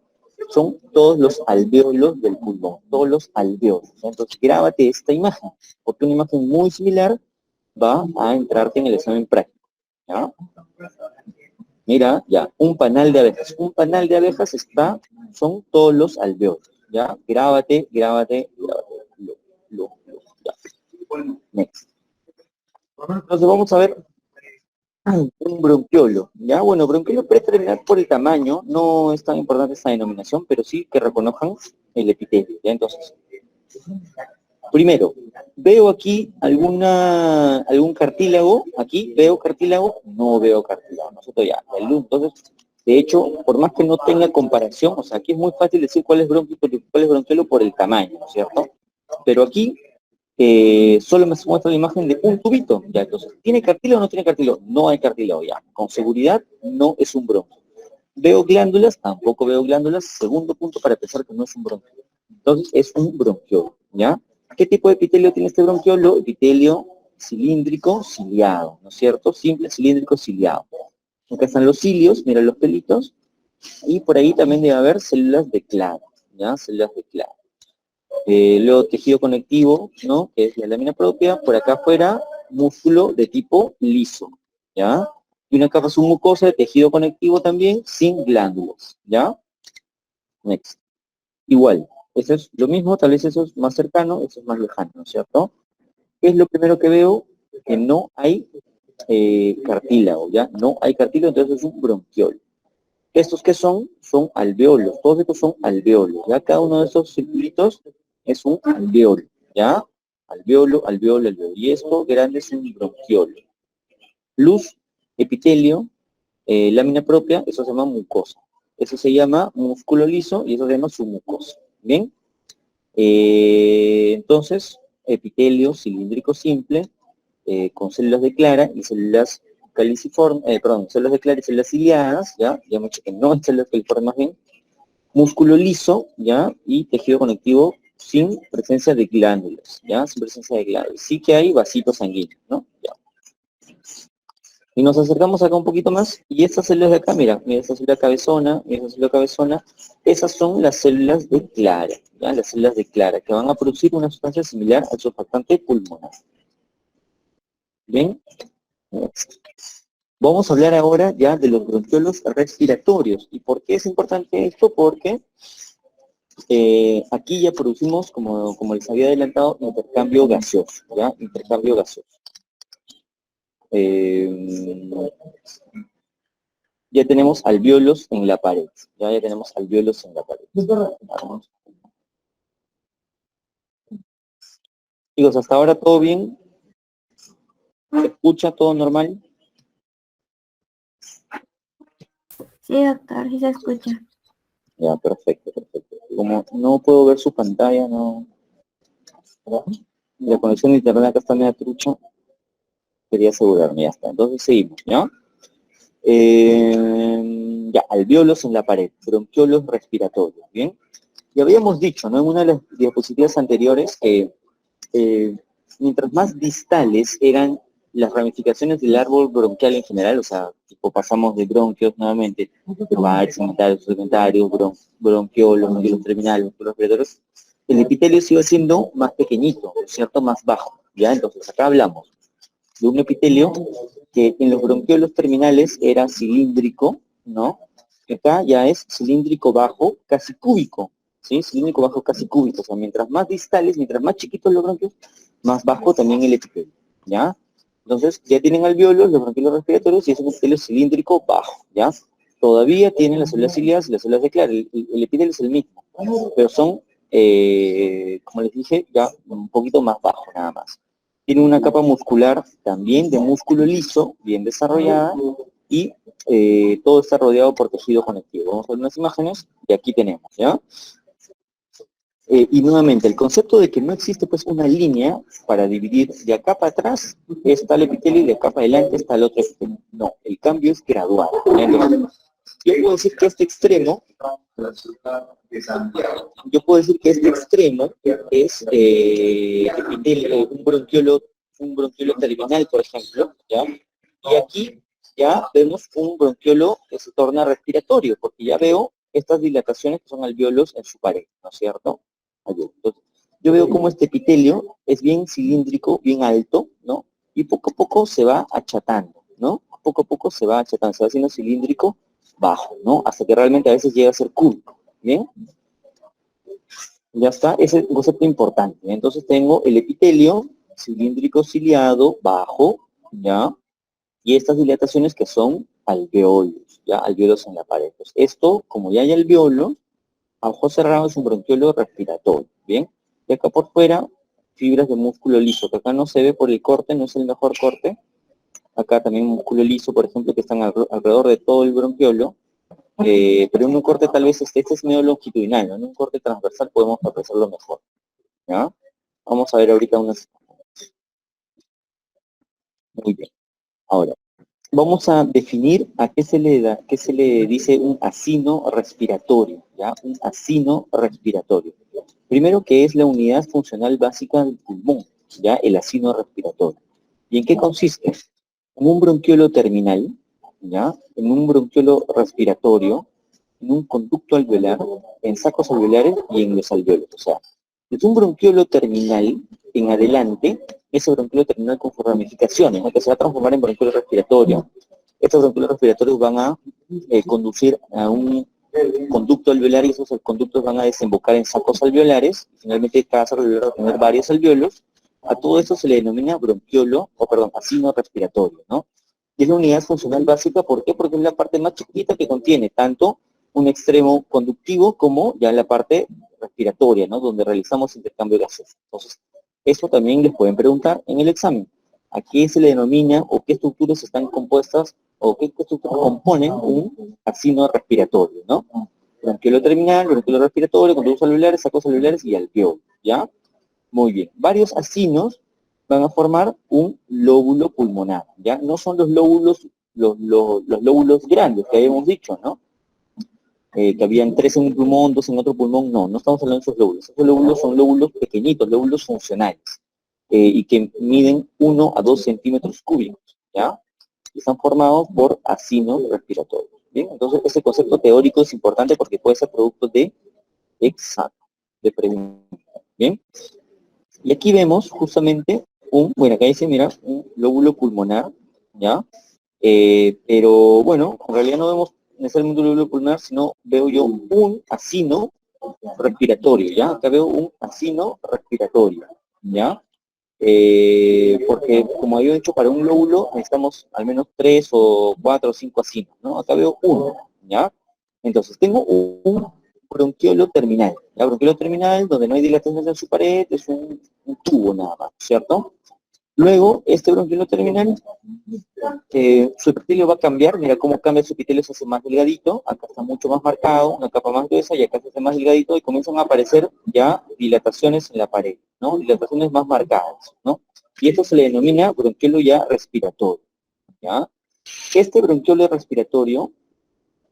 Son todos los alvéolos del pulmón, todos los alvéolos. ¿Ya? Entonces, grábate esta imagen, porque una imagen muy similar va a entrarte en el examen práctico. ¿Ya? Mira, ya, un panal de abejas. Un panal de abejas son todos los alvéolos. ¿Ya? Grábate, grábate, grábate. Ya. Next. Entonces vamos a ver un bronquiolo. Ya, bueno, bronquiolo preterminal por el tamaño, no es tan importante esta denominación, pero sí que reconozcan el epitelio. ¿Ya? Entonces, primero, ¿veo aquí algún cartílago? Aquí, ¿veo cartílago? No veo cartílago. Nosotros ya, entonces, de hecho, por más que no tenga comparación, o sea, aquí es muy fácil decir cuál es bronquiolo por el tamaño, ¿no es cierto? Pero aquí solo me muestra la imagen de un tubito, ya, entonces, ¿tiene cartílago o no tiene cartílago? No hay cartílago, ya, con seguridad no es un bronquio. ¿Veo glándulas? Tampoco veo glándulas, segundo punto para pensar que no es un bronquio. Entonces, es un bronquiolo, ¿ya? ¿Qué tipo de epitelio tiene este bronquiolo? Epitelio cilíndrico ciliado, ¿no es cierto? Simple cilíndrico ciliado. Acá están los cilios, mira los pelitos, y por ahí también debe haber células de clara, ¿ya? Células de clara. Luego tejido conectivo, ¿no? Que es la lámina propia. Por acá afuera, músculo de tipo liso, ¿ya? Y una capa submucosa de tejido conectivo también, sin glándulas, ¿ya? Next. Igual, eso es lo mismo, tal vez eso es más cercano, eso es más lejano, ¿no es cierto? ¿Qué es lo primero que veo? Que no hay cartílago, ¿ya? No hay cartílago, entonces es un bronquiolo. ¿Estos qué son? Son alvéolos. Todos estos son alvéolos. ¿Ya? Cada uno de estos circulitos es un alvéolo. ¿Ya? Alvéolo, alvéolo, alvéolo. Y esto grande es un bronquiolo. Luz, epitelio, lámina propia, eso se llama mucosa. Eso se llama músculo liso y eso se llama submucosa. ¿Bien? Entonces, epitelio cilíndrico simple, con células de clara y células células de clara y células ciliadas, ya hemos dicho que no hay células caliciformes más bien, músculo liso, ya, y tejido conectivo sin presencia de glándulas, ya, sin presencia de glándulas. Sí que hay vasitos sanguíneos, ¿no? Ya. Y nos acercamos acá un poquito más, y estas células de acá, mira esta célula cabezona, mira esta célula cabezona, esas son las células de clara, ¿ya? Las células de clara, que van a producir una sustancia similar al surfactante pulmonar. ¿Bien? Vamos a hablar ahora ya de los bronquiolos respiratorios. ¿Y por qué es importante esto? Porque aquí ya producimos, como les había adelantado, intercambio gaseoso, ¿ya? Intercambio gaseoso. Ya tenemos alvéolos en la pared, ya tenemos alvéolos en la pared. Chicos, hasta ahora todo bien, ¿se escucha todo normal? Sí, doctor, sí se escucha. Ya, perfecto, perfecto. Como no puedo ver su pantalla, no... La conexión de internet acá está media trucha. Quería asegurarme, ya está. Entonces seguimos, ¿ya? Ya, alvéolos en la pared, bronquiolos respiratorios, ¿bien? Y habíamos dicho, ¿no? En una de las diapositivas anteriores que mientras más distales eran las ramificaciones del árbol bronquial en general, o sea, tipo pasamos de bronquios nuevamente, primarios, secundarios, bronquiolos, bronquiolos terminales, bronquiolos respiratorios, el epitelio sigue siendo más pequeñito, ¿cierto? Más bajo, ¿ya? Entonces acá hablamos de un epitelio que en los bronquiolos terminales era cilíndrico, ¿no? Acá ya es cilíndrico bajo, casi cúbico, ¿sí? Cilíndrico bajo, casi cúbico. O sea, mientras más distales, mientras más chiquitos los bronquios, más bajo también el epitelio, ¿ya? Entonces, ya tienen alveolos, los bronquiolos respiratorios, y es un epitelio cilíndrico bajo, ¿ya? Todavía tienen las células ciliadas y las células de Clare. El epitelio es el mismo, pero son, como les dije, ya un poquito más bajo, nada más. Tiene una capa muscular también de músculo liso, bien desarrollada, y todo está rodeado por tejido conectivo. Vamos a ver unas imágenes, y aquí tenemos, ¿ya? Y nuevamente, el concepto de que no existe pues una línea para dividir de acá para atrás está el epitelio y de acá para adelante está el otro epitelio. No, el cambio es gradual. Entonces, yo puedo decir que este extremo, es epitelio, un bronquiolo terminal, por ejemplo, ¿ya? Y aquí ya vemos un bronquiolo que se torna respiratorio, porque ya veo estas dilataciones que son alveolos en su pared, ¿no es cierto? Entonces, yo veo como este epitelio es bien cilíndrico, bien alto, ¿no? Y poco a poco se va achatando, ¿no? Poco a poco se va achatando, se va haciendo cilíndrico bajo, ¿no? Hasta que realmente a veces llega a ser cúbico, ¿bien? Ya está, ese es un concepto importante. Entonces tengo el epitelio cilíndrico ciliado bajo, ¿ya? Y estas dilataciones que son alveolos, ¿ya? Alveolos en la pared. Entonces, esto, como ya hay alveolos, a ojo cerrado es un bronquiolo respiratorio, ¿bien? Y acá por fuera, fibras de músculo liso, que acá no se ve por el corte, no es el mejor corte. Acá también músculo liso, por ejemplo, que están alrededor de todo el bronquiolo. Pero en un corte tal vez este es medio longitudinal, ¿no? En un corte transversal podemos apreciarlo mejor, ¿ya? Vamos a ver ahorita unas... Muy bien. Ahora, vamos a definir a qué se le da, qué se le dice un acino respiratorio, ¿ya? Un acino respiratorio. Primero, que es la unidad funcional básica del pulmón, ¿ya? El acino respiratorio. ¿Y en qué consiste? En un bronquiolo terminal, ¿ya? En un bronquiolo respiratorio, en un conducto alveolar, en sacos alveolares y en los alveolos. O sea, desde un bronquiolo terminal en adelante, ese bronquiolo terminal con sus ramificaciones, ¿no? Que se va a transformar en bronquiolo respiratorio. Estos bronquiolos respiratorios van a conducir a un conducto alveolar y esos conductos van a desembocar en sacos alveolares. Y finalmente cada saco alveolar va a tener varios alveolos. A todo esto se le denomina bronquiolo, o perdón, acino respiratorio, ¿no? Y es la unidad funcional básica, ¿por qué? Porque es la parte más chiquita que contiene tanto un extremo conductivo como ya la parte respiratoria, ¿no? Donde realizamos intercambio gaseoso. Entonces, eso también les pueden preguntar en el examen. ¿A qué se le denomina o qué estructuras están compuestas o qué estructuras componen un acino respiratorio, ¿no? Bronquiolo terminal, bronquiolo respiratorio, conductos alveolares, sacos alveolares y alveolo, ¿ya? Muy bien. Varios acinos van a formar un lóbulo pulmonar, ¿ya? No son los lóbulos, los lóbulos grandes que habíamos dicho, ¿no? Que habían 3 en un pulmón, 2 en otro pulmón, no estamos hablando de esos lóbulos. Esos lóbulos son lóbulos pequeñitos, lóbulos funcionales, y que miden 1 a 2 centímetros cúbicos, ¿ya? Y están formados por acinos respiratorios, ¿bien? Entonces, ese concepto teórico es importante porque puede ser producto de examen, de pregunta, ¿bien? Y aquí vemos justamente bueno, acá dice, mira, un lóbulo pulmonar, ¿ya? Pero bueno, en realidad no vemos necesariamente un lóbulo pulmonar, sino veo yo un acino respiratorio, ¿ya? Acá veo un acino respiratorio, ¿ya? Porque como había dicho, para un lóbulo necesitamos al menos 3 o 4 o 5 acinos, ¿no? Acá veo uno, ¿ya? Entonces tengo un bronquiolo terminal, ¿ya? Bronquiolo terminal donde no hay dilatación en su pared, es un tubo nada más, ¿cierto? Luego, este bronquiolo terminal, su epitelio va a cambiar, mira cómo cambia su epitelio, se hace más delgadito, acá está mucho más marcado, una capa más gruesa, y acá se hace más delgadito, y comienzan a aparecer ya dilataciones en la pared, ¿no? Dilataciones más marcadas, ¿no? Y esto se le denomina bronquiolo ya respiratorio, ¿ya? Este bronquiolo respiratorio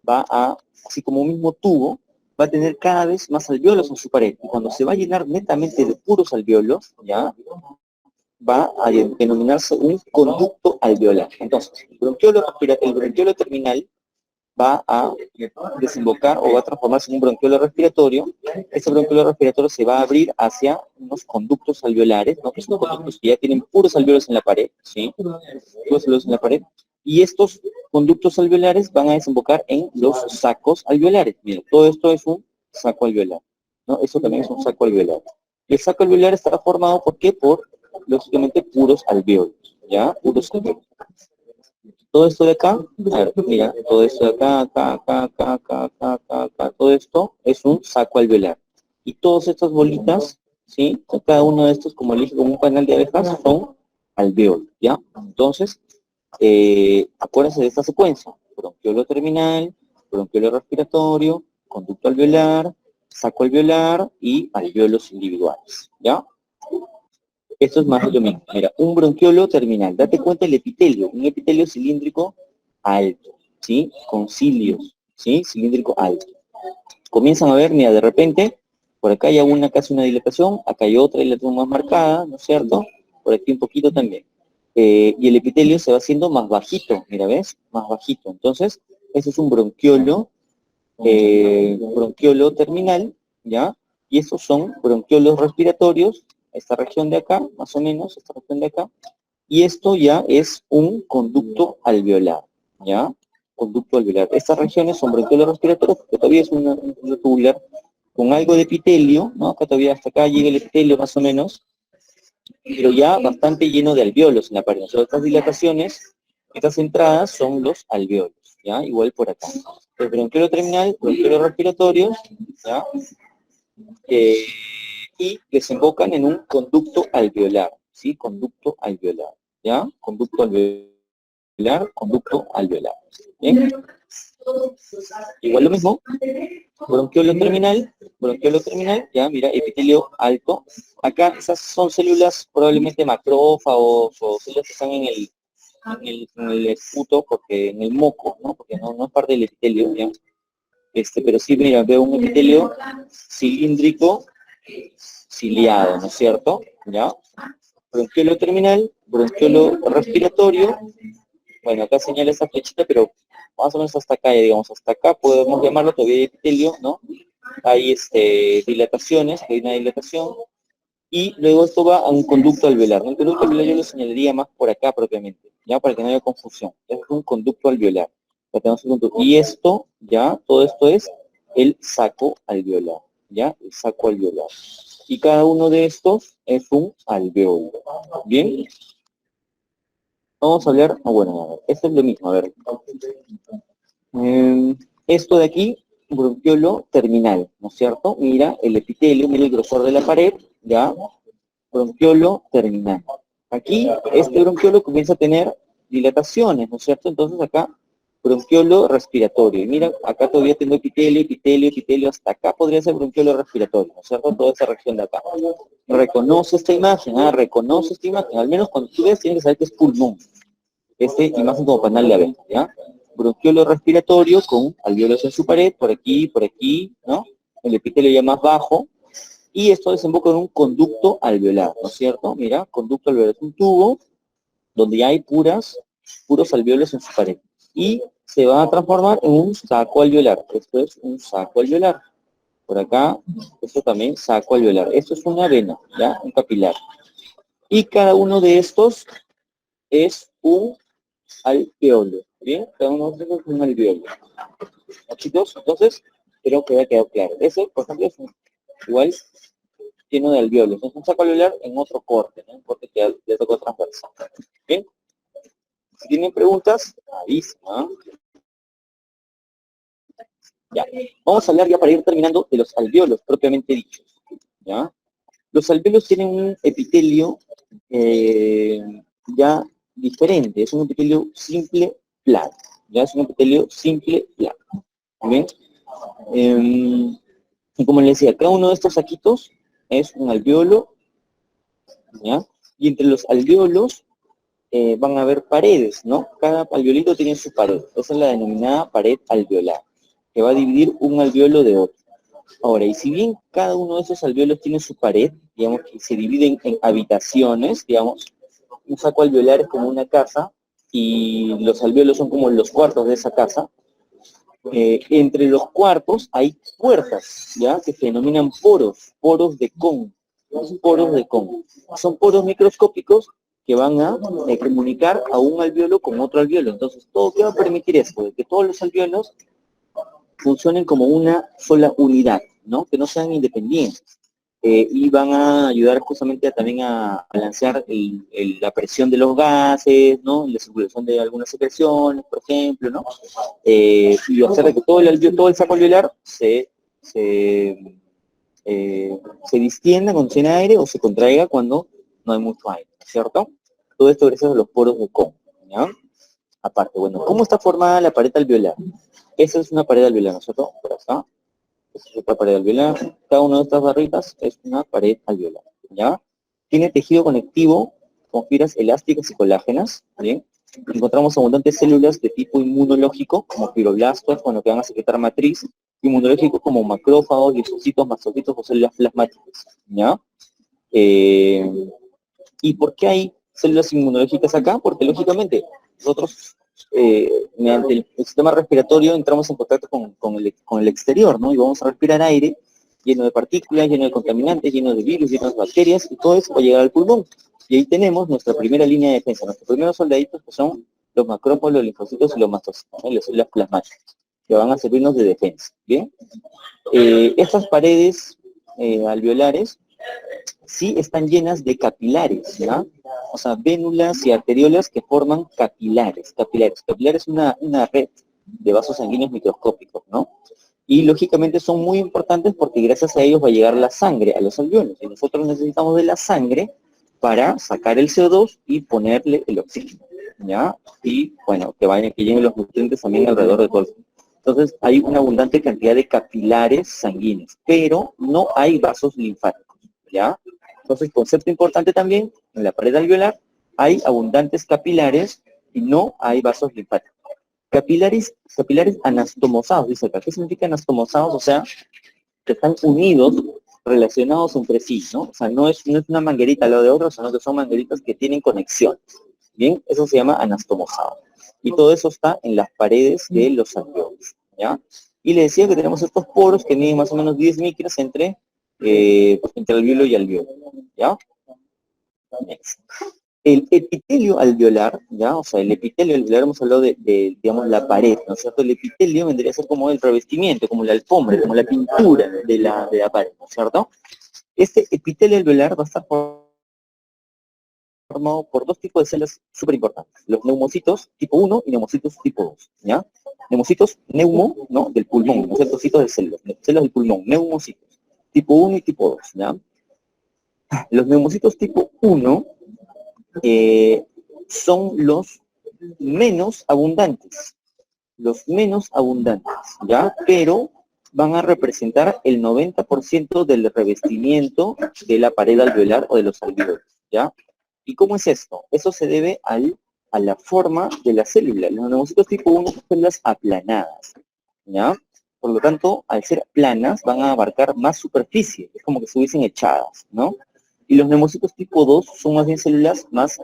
va a, así como un mismo tubo, va a tener cada vez más alveolos en su pared, y cuando se va a llenar netamente de puros alveolos, ¿ya? Va a denominarse un conducto alveolar. Entonces, el bronquiolo terminal va a desembocar o va a transformarse en un bronquiolo respiratorio. Este bronquiolo respiratorio se va a abrir hacia unos conductos alveolares, ¿no? Que son conductos que ya tienen puros alveolos en la pared, ¿sí? Puros alveolos en la pared. Y estos conductos alveolares van a desembocar en los sacos alveolares. Miren, todo esto es un saco alveolar, ¿no? Eso también es un saco alveolar. El saco alveolar está formado, ¿por qué? Por, lógicamente, puros alveolos, ¿ya? Puros alveolos. Todo esto de acá, a ver, mira, todo esto de acá, acá, todo esto es un saco alveolar. Y todas estas bolitas, ¿sí? Cada uno de estos, como le dije, como un panal de abejas, son alveolos, ¿ya? Entonces, acuérdense de esta secuencia: bronquiolo terminal, bronquiolo respiratorio, conducto alveolar, saco alveolar y alveolos individuales, ¿ya? Esto es más de lo mismo. Mira, un bronquiolo terminal. Date cuenta del epitelio, un epitelio cilíndrico alto, ¿sí? Con cilios, ¿sí? Cilíndrico alto. Comienzan a ver, mira, de repente, por acá hay casi una dilatación, acá hay otra dilatación más marcada, ¿no es cierto? Por aquí un poquito también. Y el epitelio se va haciendo más bajito, mira, ¿ves? Más bajito. Entonces, eso es un bronquiolo terminal, ¿ya? Y estos son bronquiolos respiratorios, esta región de acá, más o menos, esta región de acá, y esto ya es un conducto alveolar, ¿ya? Conducto alveolar. Estas regiones son bronquiolos respiratorios, porque todavía es un conducto tubular con algo de epitelio, ¿no? Acá todavía hasta acá llega el epitelio más o menos, pero ya bastante lleno de alveolos en la pared. Entonces, estas dilataciones, estas entradas son los alveolos, ¿ya? Igual por acá. El bronquiolo terminal, bronquiolo respiratorio, ¿ya? Y desembocan en un conducto alveolar, ¿sí? Conducto alveolar, ¿ya? Conducto alveolar, conducto alveolar. ¿Bien? Igual lo mismo, bronquiolo terminal, ya, mira, epitelio alto. Acá esas son células probablemente macrófagos o células que están en el esputo, porque en el moco, ¿no? Porque no es parte del epitelio, ¿ya? Pero sí, mira, veo un epitelio cilíndrico ciliado, ¿no es cierto? ¿Ya? Bronquiolo terminal, bronquiolo respiratorio. Bueno, acá señala esa flechita, pero más o menos hasta acá, digamos, hasta acá podemos llamarlo todavía epitelio, ¿no? Hay dilataciones, hay una dilatación, y luego esto va a un conducto alveolar, ¿no? El conducto alveolar yo lo señalaría más por acá propiamente, ya, para que no haya confusión. Es un conducto alveolar. Y esto, ya, todo esto es el saco alveolar, ya, el saco alveolar. Y cada uno de estos es un alveolo. ¿Bien? Vamos a hablar, bueno, a ver, esto es lo mismo, a ver. Esto de aquí, bronquiolo terminal, ¿no es cierto? Mira el epitelio, mira el grosor de la pared, ya, bronquiolo terminal. Aquí, este bronquiolo comienza a tener dilataciones, ¿no es cierto? Entonces acá, bronquiolo respiratorio. Y mira, acá todavía tengo epitelio, hasta acá podría ser bronquiolo respiratorio, ¿no es cierto? Toda esa región de acá. Reconoce esta imagen, reconoce esta imagen. Al menos cuando tú ves, tienes que saber que es pulmón. Imagen como panal de abeja, ¿ya? Bronquiolo respiratorio con alveolos en su pared, por aquí, ¿no? El epitelio ya más bajo, y esto desemboca en un conducto alveolar, ¿no es cierto? Mira, conducto alveolar es un tubo donde hay puros alveolos en su pared, y se va a transformar en un saco alveolar. Esto es un saco alveolar. Por acá, esto también saco alveolar. Esto es una vena, ¿ya? Un capilar. Y cada uno de estos es un alveolo, ¿bien? Cada uno de estos es un alveolo. ¿No, chicos? Entonces, creo que ya quedó claro. Ese, por ejemplo, es igual lleno de alveolos. Es un saco alveolar en otro corte, ¿no? Un corte que ya tocó transversal. ¿Bien? Si tienen preguntas, avisan, ¿no? Ya. Vamos a hablar ya para ir terminando de los alveolos propiamente dichos, ¿ya? Los alveolos tienen un epitelio ya diferente, es un epitelio simple plano, ya es un epitelio simple plano. ¿Bien? Y como les decía, cada uno de estos saquitos es un alveolo, ¿ya? Y entre los alveolos van a haber paredes, ¿no? Cada alveolito tiene su pared. Esa es la denominada pared alveolar, que va a dividir un alveolo de otro. Ahora, y si bien cada uno de esos alveolos tiene su pared, digamos que se dividen en habitaciones, digamos, un saco alveolar es como una casa, y los alveolos son como los cuartos de esa casa. Entre los cuartos hay puertas, ¿ya? Que se denominan poros de Kohn, los poros de Kohn. Son poros microscópicos que van a comunicar a un alveolo con otro alveolo. Entonces, todo que va a permitir esto, de que todos los alveolos funcionen como una sola unidad, ¿no? Que no sean independientes. Y van a ayudar justamente también a balancear la presión de los gases, ¿no? La circulación de algunas secreciones, por ejemplo, ¿no? Y hacer que todo el saco alveolar se distienda cuando tiene aire o se contraiga cuando no hay mucho aire, ¿cierto? Todo esto gracias a los poros de Kohn, ¿ya? Aparte, bueno, ¿cómo está formada la pared alveolar? Esa es una pared alveolar, ¿no es cierto? Por acá. Esta es otra pared alveolar. Cada una de estas barritas es una pared alveolar, ¿ya? Tiene tejido conectivo con fibras elásticas y colágenas, ¿bien? Encontramos abundantes células de tipo inmunológico, como fibroblastos, bueno, que van a secretar matriz, inmunológicos como macrófagos, linfocitos, mastocitos o células plasmáticas, ¿ya? ¿Y por qué hay células inmunológicas acá? Porque lógicamente nosotros mediante el sistema respiratorio entramos en contacto con el exterior, ¿no? Y vamos a respirar aire lleno de partículas, lleno de contaminantes, lleno de virus, lleno de bacterias, y todo eso va a llegar al pulmón. Y ahí tenemos nuestra primera línea de defensa, nuestros primeros soldaditos que son los macrófagos, los linfocitos y los mastocitos, ¿no? Las células plasmáticas, que van a servirnos de defensa, ¿bien? Estas paredes alveolares sí están llenas de capilares, ¿ya? O sea, vénulas y arteriolas que forman capilares. Capilares es una red de vasos sanguíneos microscópicos, ¿no? Y lógicamente son muy importantes porque gracias a ellos va a llegar la sangre a los alveolos. Y nosotros necesitamos de la sangre para sacar el CO2 y ponerle el oxígeno, ¿ya? Y, bueno, que lleguen los nutrientes también alrededor de todo el cuerpo. Entonces, hay una abundante cantidad de capilares sanguíneos, pero no hay vasos linfáticos, ¿ya? Entonces, concepto importante también, en la pared alveolar hay abundantes capilares y no hay vasos linfáticos. Capilares anastomosados, dice acá. ¿Qué significa anastomosados? O sea, que están unidos, relacionados entre sí, ¿no? O sea, no es una manguerita al lado de otra, sino que son mangueritas que tienen conexiones. Bien, eso se llama anastomosado. Y todo eso está en las paredes de los alveolos, ¿ya? Y le decía que tenemos estos poros que miden más o menos 10 micras entre alveolo y alveolo, ¿ya? Next. El epitelio alveolar, ¿ya? O sea, el epitelio alveolar, hemos hablado digamos, la pared, ¿no es cierto? El epitelio vendría a ser como el revestimiento, como la alfombra, como la pintura de la pared, ¿no es cierto? Este epitelio alveolar va a estar formado por dos tipos de células súper importantes, los neumocitos tipo 1 y neumocitos tipo 2, ¿ya? Neumocitos neumo, ¿no? Del pulmón, ¿no es cierto? Citos de células del pulmón, neumocitos, tipo 1 y tipo 2, ¿ya? Los neumocitos tipo 1 son los menos abundantes, ¿ya? Pero van a representar el 90% del revestimiento de la pared alveolar o de los alveolos, ¿ya? ¿Y cómo es esto? Eso se debe a la forma de la célula. Los neumocitos tipo 1 son células aplanadas, ¿ya? Por lo tanto, al ser planas, van a abarcar más superficie, es como que estuviesen echadas, ¿no? Y los neumocitos tipo 2 son más bien células más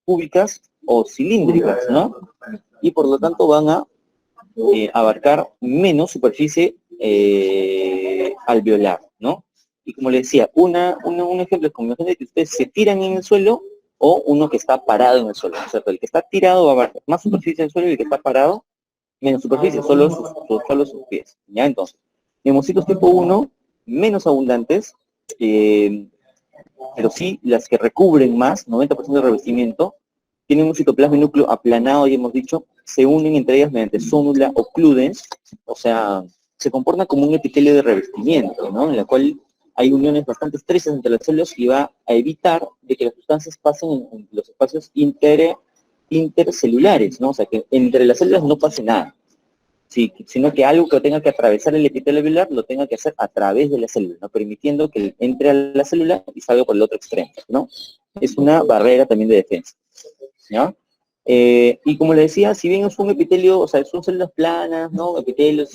cúbicas o cilíndricas, ¿no? Y por lo tanto van a abarcar menos superficie alveolar, ¿no? Y como le decía, un ejemplo es como imagínate que ustedes se tiran en el suelo o uno que está parado en el suelo, ¿no es cierto? El que está tirado va a abarcar más superficie en el suelo y el que está parado menos superficie, solo sus pies, ¿ya? Entonces, neumocitos tipo 1, menos abundantes, pero sí las que recubren más, 90% de revestimiento, tienen un citoplasma y núcleo aplanado, y hemos dicho, se unen entre ellas mediante zónula o cludens, o sea, se comportan como un epitelio de revestimiento, ¿no? En la cual hay uniones bastante estrechas entre las células y va a evitar de que las sustancias pasen en los espacios intercelulares, ¿no? O sea, que entre las células no pase nada. Sí, sino que algo que tenga que atravesar el epitelio alveolar lo tenga que hacer a través de la célula, ¿no? Permitiendo que entre a la célula y salga por el otro extremo, ¿no? Es una barrera también de defensa, ¿ya? Y como le decía, si bien es un epitelio, o sea, son células planas, ¿no? Epitelios,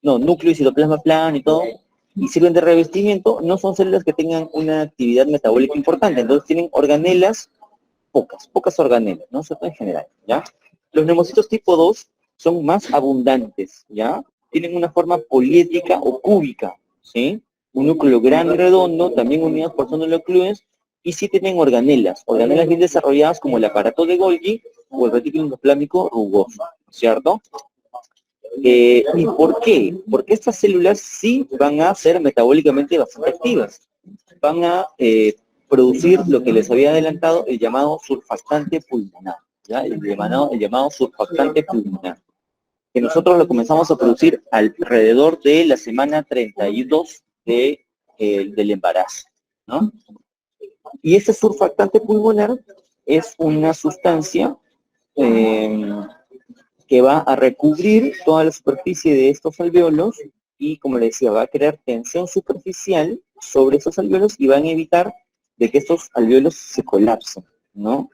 núcleo y citoplasma plano y todo, y sirven de revestimiento, no son células que tengan una actividad metabólica importante, entonces tienen organelas, pocas organelas, ¿no? ¿Cierto? En general, ¿ya? Los neumocitos tipo 2 son más abundantes, ¿ya? Tienen una forma poliédrica o cúbica, ¿sí? Un núcleo grande y redondo, también unidos por zonas nucleares, y sí tienen organelas bien desarrolladas como el aparato de Golgi o el retículo endoplámico rugoso, ¿cierto? ¿Y por qué? Porque estas células sí van a ser metabólicamente bastante activas. Van a producir lo que les había adelantado, el llamado surfactante pulmonar, ¿ya? El llamado surfactante pulmonar, que nosotros lo comenzamos a producir alrededor de la semana 32 del embarazo, ¿no? Y ese surfactante pulmonar es una sustancia que va a recubrir toda la superficie de estos alvéolos y, como le decía, va a crear tensión superficial sobre esos alvéolos y van a evitar de que estos alvéolos se colapsen, ¿no?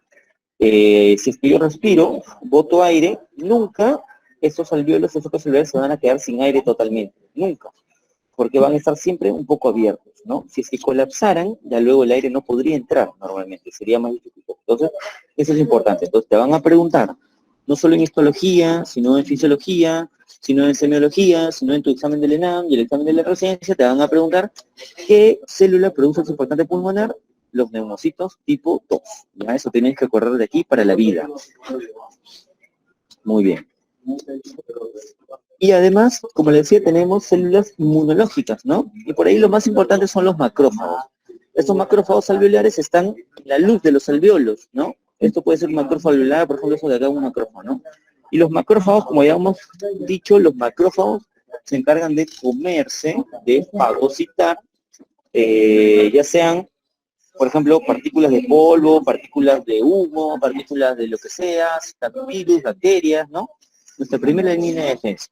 Si es que yo respiro, boto aire, nunca estos otros alvéolos se van a quedar sin aire totalmente, nunca, porque van a estar siempre un poco abiertos, ¿no? Si es que colapsaran, ya luego el aire no podría entrar normalmente, sería más difícil. Entonces, eso es importante. Entonces, te van a preguntar, no solo en histología, sino en fisiología, sino en semiología, sino en tu examen del ENAM y el examen de la residencia, te van a preguntar qué célula produce el surfactante pulmonar, los neumocitos tipo 2. Ya, eso tienes que acordar de aquí para la vida. Muy bien. Y además, como les decía, tenemos células inmunológicas, ¿no? Y por ahí lo más importante son los macrófagos. Estos macrófagos alveolares están en la luz de los alveolos, ¿no? Esto puede ser un macrófago alveolar, por ejemplo, eso de acá es un macrófago, ¿no? Y los macrófagos, como ya hemos dicho, los macrófagos se encargan de comerse, de fagocitar, ya sean, por ejemplo, partículas de polvo, partículas de humo, partículas de lo que sea, virus, bacterias, ¿no? Nuestra primera línea de defensa.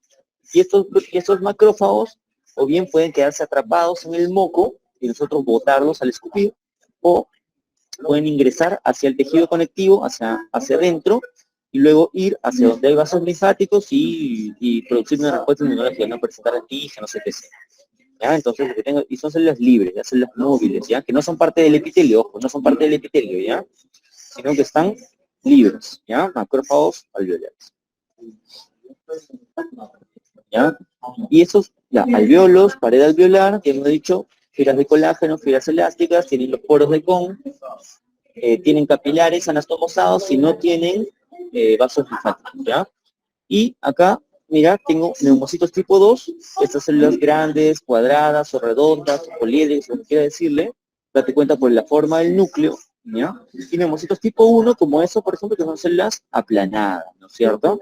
Y estos macrófagos o bien pueden quedarse atrapados en el moco y nosotros botarlos al escupir, o pueden ingresar hacia el tejido conectivo, hacia adentro, y luego ir hacia donde hay vasos linfáticos y producir una respuesta inmunológica, no presentar antígenos, etc. ¿Ya? Entonces, lo que tengo, y son células libres, ya células móviles, ¿ya? Que no son parte del epitelio, ojo, no son parte del epitelio, ¿ya? Sino que están libres, ¿ya? Macrófagos alveolares. ¿Ya? Y esos, ya, alvéolos, pared alveolar, que hemos dicho, fibras de colágeno, fibras elásticas, tienen los poros de Kohn, tienen capilares anastomosados y no tienen vasos linfáticos, ¿ya? Y acá, mira, tengo neumocitos tipo 2, estas células grandes, cuadradas o redondas, o poliédricas, lo que quiera decirle, date cuenta por la forma del núcleo, ¿ya? Y neumocitos tipo 1, como eso, por ejemplo, que son células aplanadas, ¿no es cierto?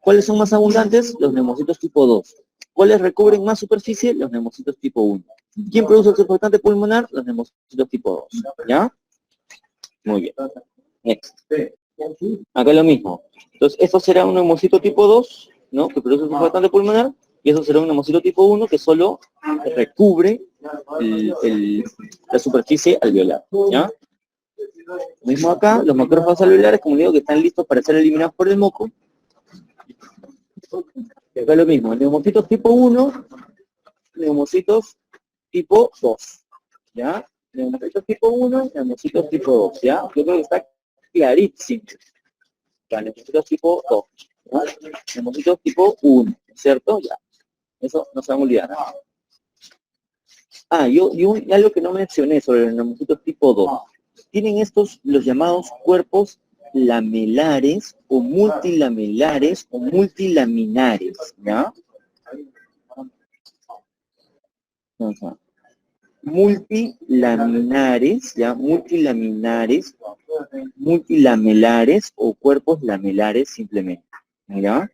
¿Cuáles son más abundantes? Los neumocitos tipo 2. ¿Cuáles recubren más superficie? Los neumocitos tipo 1. ¿Quién produce el surfactante pulmonar? Los neumocitos tipo 2. ¿Ya? Muy bien. Next. Acá lo mismo. Entonces, esto será un neumocito tipo 2, ¿no? Que produce el surfactante pulmonar, y eso será un neumocito tipo 1 que solo recubre la superficie alveolar, ¿ya? Lo mismo acá, los macrófagos alveolares, como digo, que están listos para ser eliminados por el moco. Y acá lo mismo, neumocitos tipo 1, neumocitos tipo 2, ¿ya? Neumocitos tipo 1, neumocitos tipo 2, ¿ya? Yo creo que está clarísimo. Ya, neumocitos tipo 2, ¿no? Neumocitos tipo 1, ¿cierto? Ya, eso no se van a olvidar. Ah, y algo que no mencioné sobre los neumocitos tipo 2. Tienen estos, los llamados cuerpos lamelares o multilaminares, ¿ya? Ajá. Multilaminares, ¿ya? Multilamelares o cuerpos lamelares simplemente, ¿ya?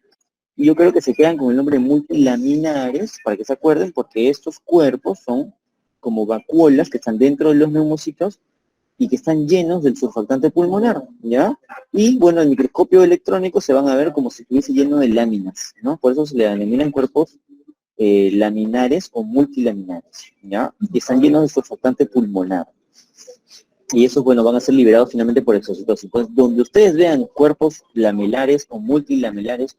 Y yo creo que se quedan con el nombre multilaminares, para que se acuerden, porque estos cuerpos son como vacuolas que están dentro de los neumocitos y que están llenos del surfactante pulmonar, ¿ya? Y bueno, el microscopio electrónico se van a ver como si estuviese lleno de láminas, ¿no? Por eso se le denominan cuerpos laminares o multilaminares, ¿ya? Y están llenos de surfactante pulmonar. Y esos, bueno, van a ser liberados finalmente por exocitosis. Entonces, donde ustedes vean cuerpos lamelares o multilaminares,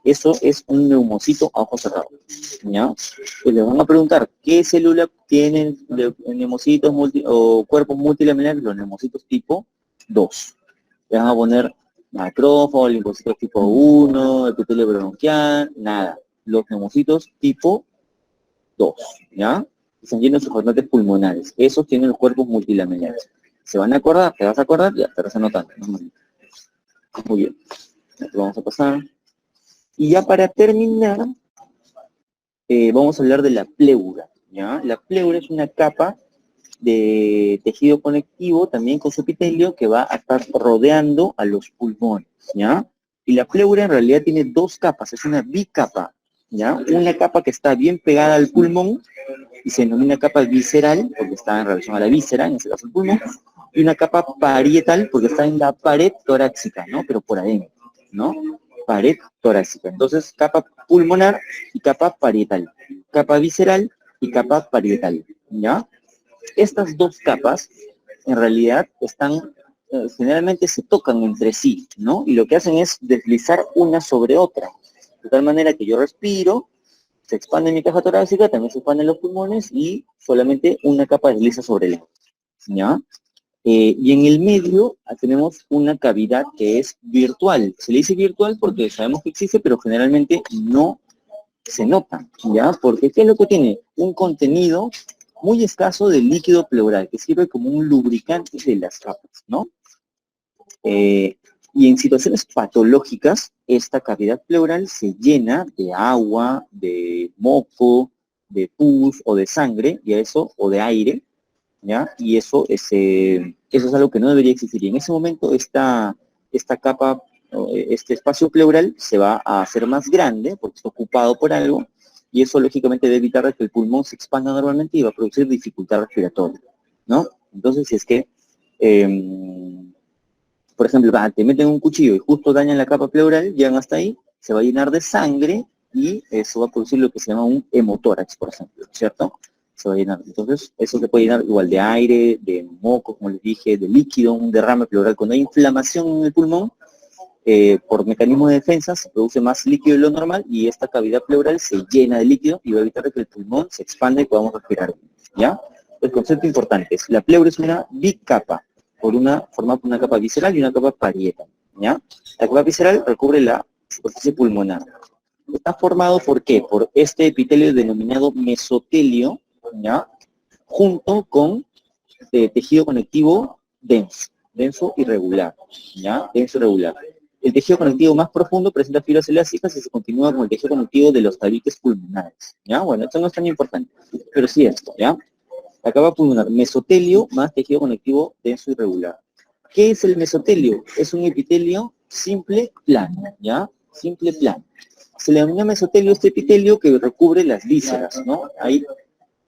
eso es un neumocito a ojos cerrados, ¿ya? Pues les van a preguntar, ¿qué célula tienen neumocitos o cuerpos multilaminares? Los neumocitos tipo 2. Le van a poner Macrófago, linfocitos tipo 1, epitelio bronquial, nada. Los neumocitos tipo 2, ¿ya? Están llenos de surfactantes pulmonares. Esos tienen los cuerpos multilaminares. ¿Se van a acordar? ¿Te vas a acordar? Ya, te vas anotando, ¿no? Muy bien. Esto vamos a pasar. Y ya para terminar, vamos a hablar de la pleura, ¿ya? La pleura es una capa de tejido conectivo, también con su epitelio, que va a estar rodeando a los pulmones, ¿ya? Y la pleura en realidad tiene dos capas, es una bicapa, ¿ya? Una capa que está bien pegada al pulmón, y se denomina capa visceral, porque está en relación a la víscera, en este caso el pulmón, y una capa parietal, porque está en la pared torácica, ¿no? Pero por adentro, ¿no? Pared torácica. Entonces, capa pulmonar y capa parietal. Capa visceral y capa parietal, ¿ya? Estas dos capas, en realidad, están, generalmente se tocan entre sí, ¿no? Y lo que hacen es deslizar una sobre otra. De tal manera que yo respiro, se expande mi caja torácica, también se expanden los pulmones y solamente una capa desliza sobre la otra, ¿ya? Y en el medio tenemos una cavidad que es virtual. Se le dice virtual porque sabemos que existe, pero generalmente no se nota, ¿ya? Porque ¿qué es lo que tiene? Un contenido muy escaso de líquido pleural, que sirve como un lubricante de las capas, ¿no? Y en situaciones patológicas, esta cavidad pleural se llena de agua, de moco, de pus o de sangre, y eso, o de aire, ¿ya? Y eso es algo que no debería existir. Y en ese momento esta capa, este espacio pleural se va a hacer más grande porque está ocupado por algo, y eso lógicamente debe evitar que el pulmón se expanda normalmente y va a producir dificultad respiratoria, ¿no? Entonces, si es que, por ejemplo, te meten un cuchillo y justo dañan la capa pleural, llegan hasta ahí, se va a llenar de sangre y eso va a producir lo que se llama un hemotórax, por ejemplo, ¿cierto? Se va a llenar. Entonces, eso se puede llenar igual de aire, de moco, como les dije, de líquido, un derrame pleural. Cuando hay inflamación en el pulmón, por mecanismo de defensa, se produce más líquido de lo normal y esta cavidad pleural se llena de líquido y va a evitar que el pulmón se expanda y podamos respirar, ¿ya? El concepto importante es, la pleura es una bicapa, formada por una capa visceral y una capa parietal, ¿ya? La capa visceral recubre la superficie pulmonar. Está formado ¿por qué? Por este epitelio denominado mesotelio, ¿ya? Junto con tejido conectivo denso irregular, ¿ya? Denso irregular. El tejido conectivo más profundo presenta fibras elásticas y se continúa con el tejido conectivo de los tabiques pulmonares, ¿ya? Bueno, esto no es tan importante, pero sí esto, ¿ya? La capa pulmonar, mesotelio más tejido conectivo denso irregular. ¿Qué es el mesotelio? Es un epitelio simple plano, ¿ya? Simple plano. Se le denomina mesotelio este epitelio que recubre las vísceras, ¿no? Hay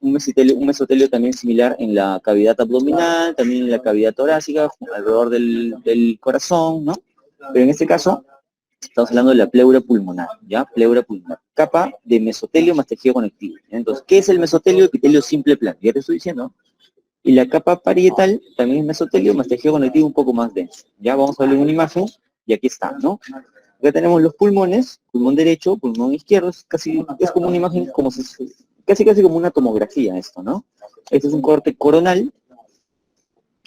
un mesotelio también similar en la cavidad abdominal, también en la cavidad torácica, alrededor del corazón, ¿no? Pero en este caso, estamos hablando de la pleura pulmonar, ¿ya? Pleura pulmonar. Capa de mesotelio más tejido conectivo. Entonces, ¿qué es el mesotelio? Epitelio simple plano, ya te estoy diciendo. Y la capa parietal también es mesotelio más tejido conectivo un poco más denso. Ya vamos a ver en una imagen, y aquí está, ¿no? Acá tenemos los pulmones, pulmón derecho, pulmón izquierdo, es como una imagen, casi como una tomografía esto, ¿no? Este es un corte coronal,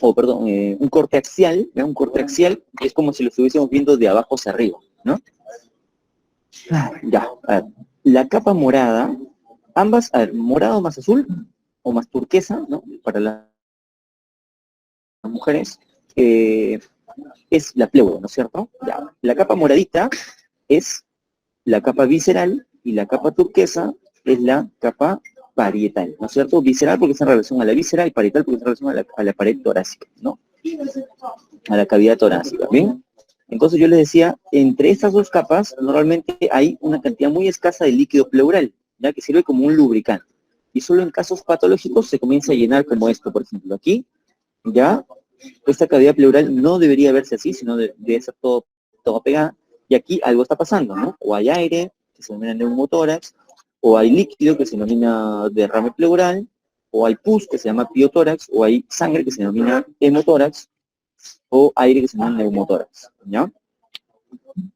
un corte axial, ¿ya? Un corte axial, es como si lo estuviésemos viendo de abajo hacia arriba, ¿no? Ya, a ver, la capa morada, ambas, a ver, morado más azul, o más turquesa, ¿no? Para las mujeres, es la pleura, ¿no es cierto? Ya, la capa moradita es la capa visceral y la capa turquesa es la capa parietal, ¿no es cierto? Visceral porque está en relación a la víscera y parietal porque está en relación a la pared torácica, ¿no? A la cavidad torácica, ¿bien? Entonces yo les decía, entre estas dos capas normalmente hay una cantidad muy escasa de líquido pleural, ya que sirve como un lubricante. Y solo en casos patológicos se comienza a llenar como esto, por ejemplo, aquí, ya, esta cavidad pleural no debería verse así, sino debe ser todo pegada, y aquí algo está pasando, ¿no? O hay aire, que se denomina neumotórax, o hay líquido, que se denomina derrame pleural, o hay pus, que se llama piotórax, o hay sangre, que se denomina hemotórax, o aire, que se denomina neumotórax, ¿ya?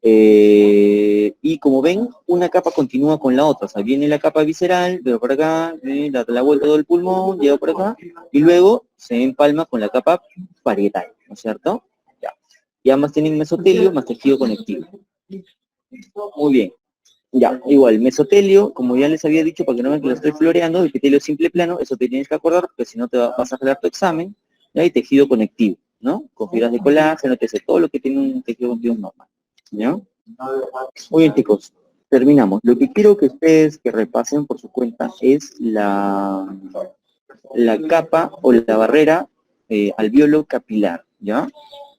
Y como ven, una capa continúa con la otra, o sea, viene la capa visceral, pero por acá, da la vuelta del pulmón, llega por acá, y luego se empalma con la capa parietal, ¿no es cierto? Ya. Y ambas tienen mesotelio más tejido conectivo. Muy bien. Ya, igual, mesotelio, como ya les había dicho, para que no vean que lo estoy floreando, epitelio simple plano, eso te tienes que acordar, porque si no te vas a hacer tu examen, ¿ya? Y tejido conectivo, ¿no? Con fibras de colágeno, etc. Todo lo que tiene un tejido conectivo normal, ¿ya? Muy bien, chicos, terminamos. Lo que quiero que ustedes que repasen por su cuenta es la capa o la barrera alveolo capilar, ¿ya?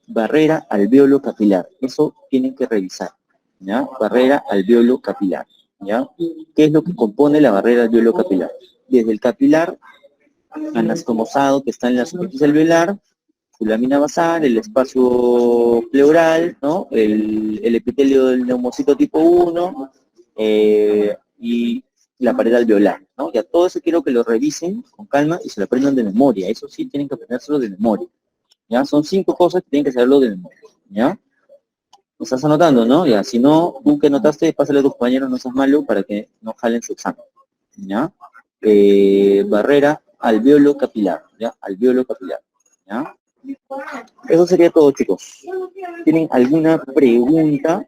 Barrera alveolo capilar, eso tienen que revisar, ¿ya? Barrera alveolo capilar, ¿ya? ¿Qué es lo que compone la barrera alveolo capilar? Desde el capilar anastomosado que está en la superficie alveolar, su lámina basal, el espacio pleural, ¿no? El epitelio del neumocito tipo 1 y la pared alveolar, ¿no? Ya todo eso quiero que lo revisen con calma y se lo aprendan de memoria. Eso sí tienen que aprendérselo de memoria, ¿ya? Son 5 cosas que tienen que saberlo de memoria, ¿ya? ¿Lo estás anotando, no? Ya, si no, tú que notaste, pásale a tus compañeros, no seas malo, para que no jalen su examen, ¿ya? Barrera alveolo capilar, ¿ya? Alveolo capilar, ¿ya? Eso sería todo, chicos. ¿Tienen alguna pregunta?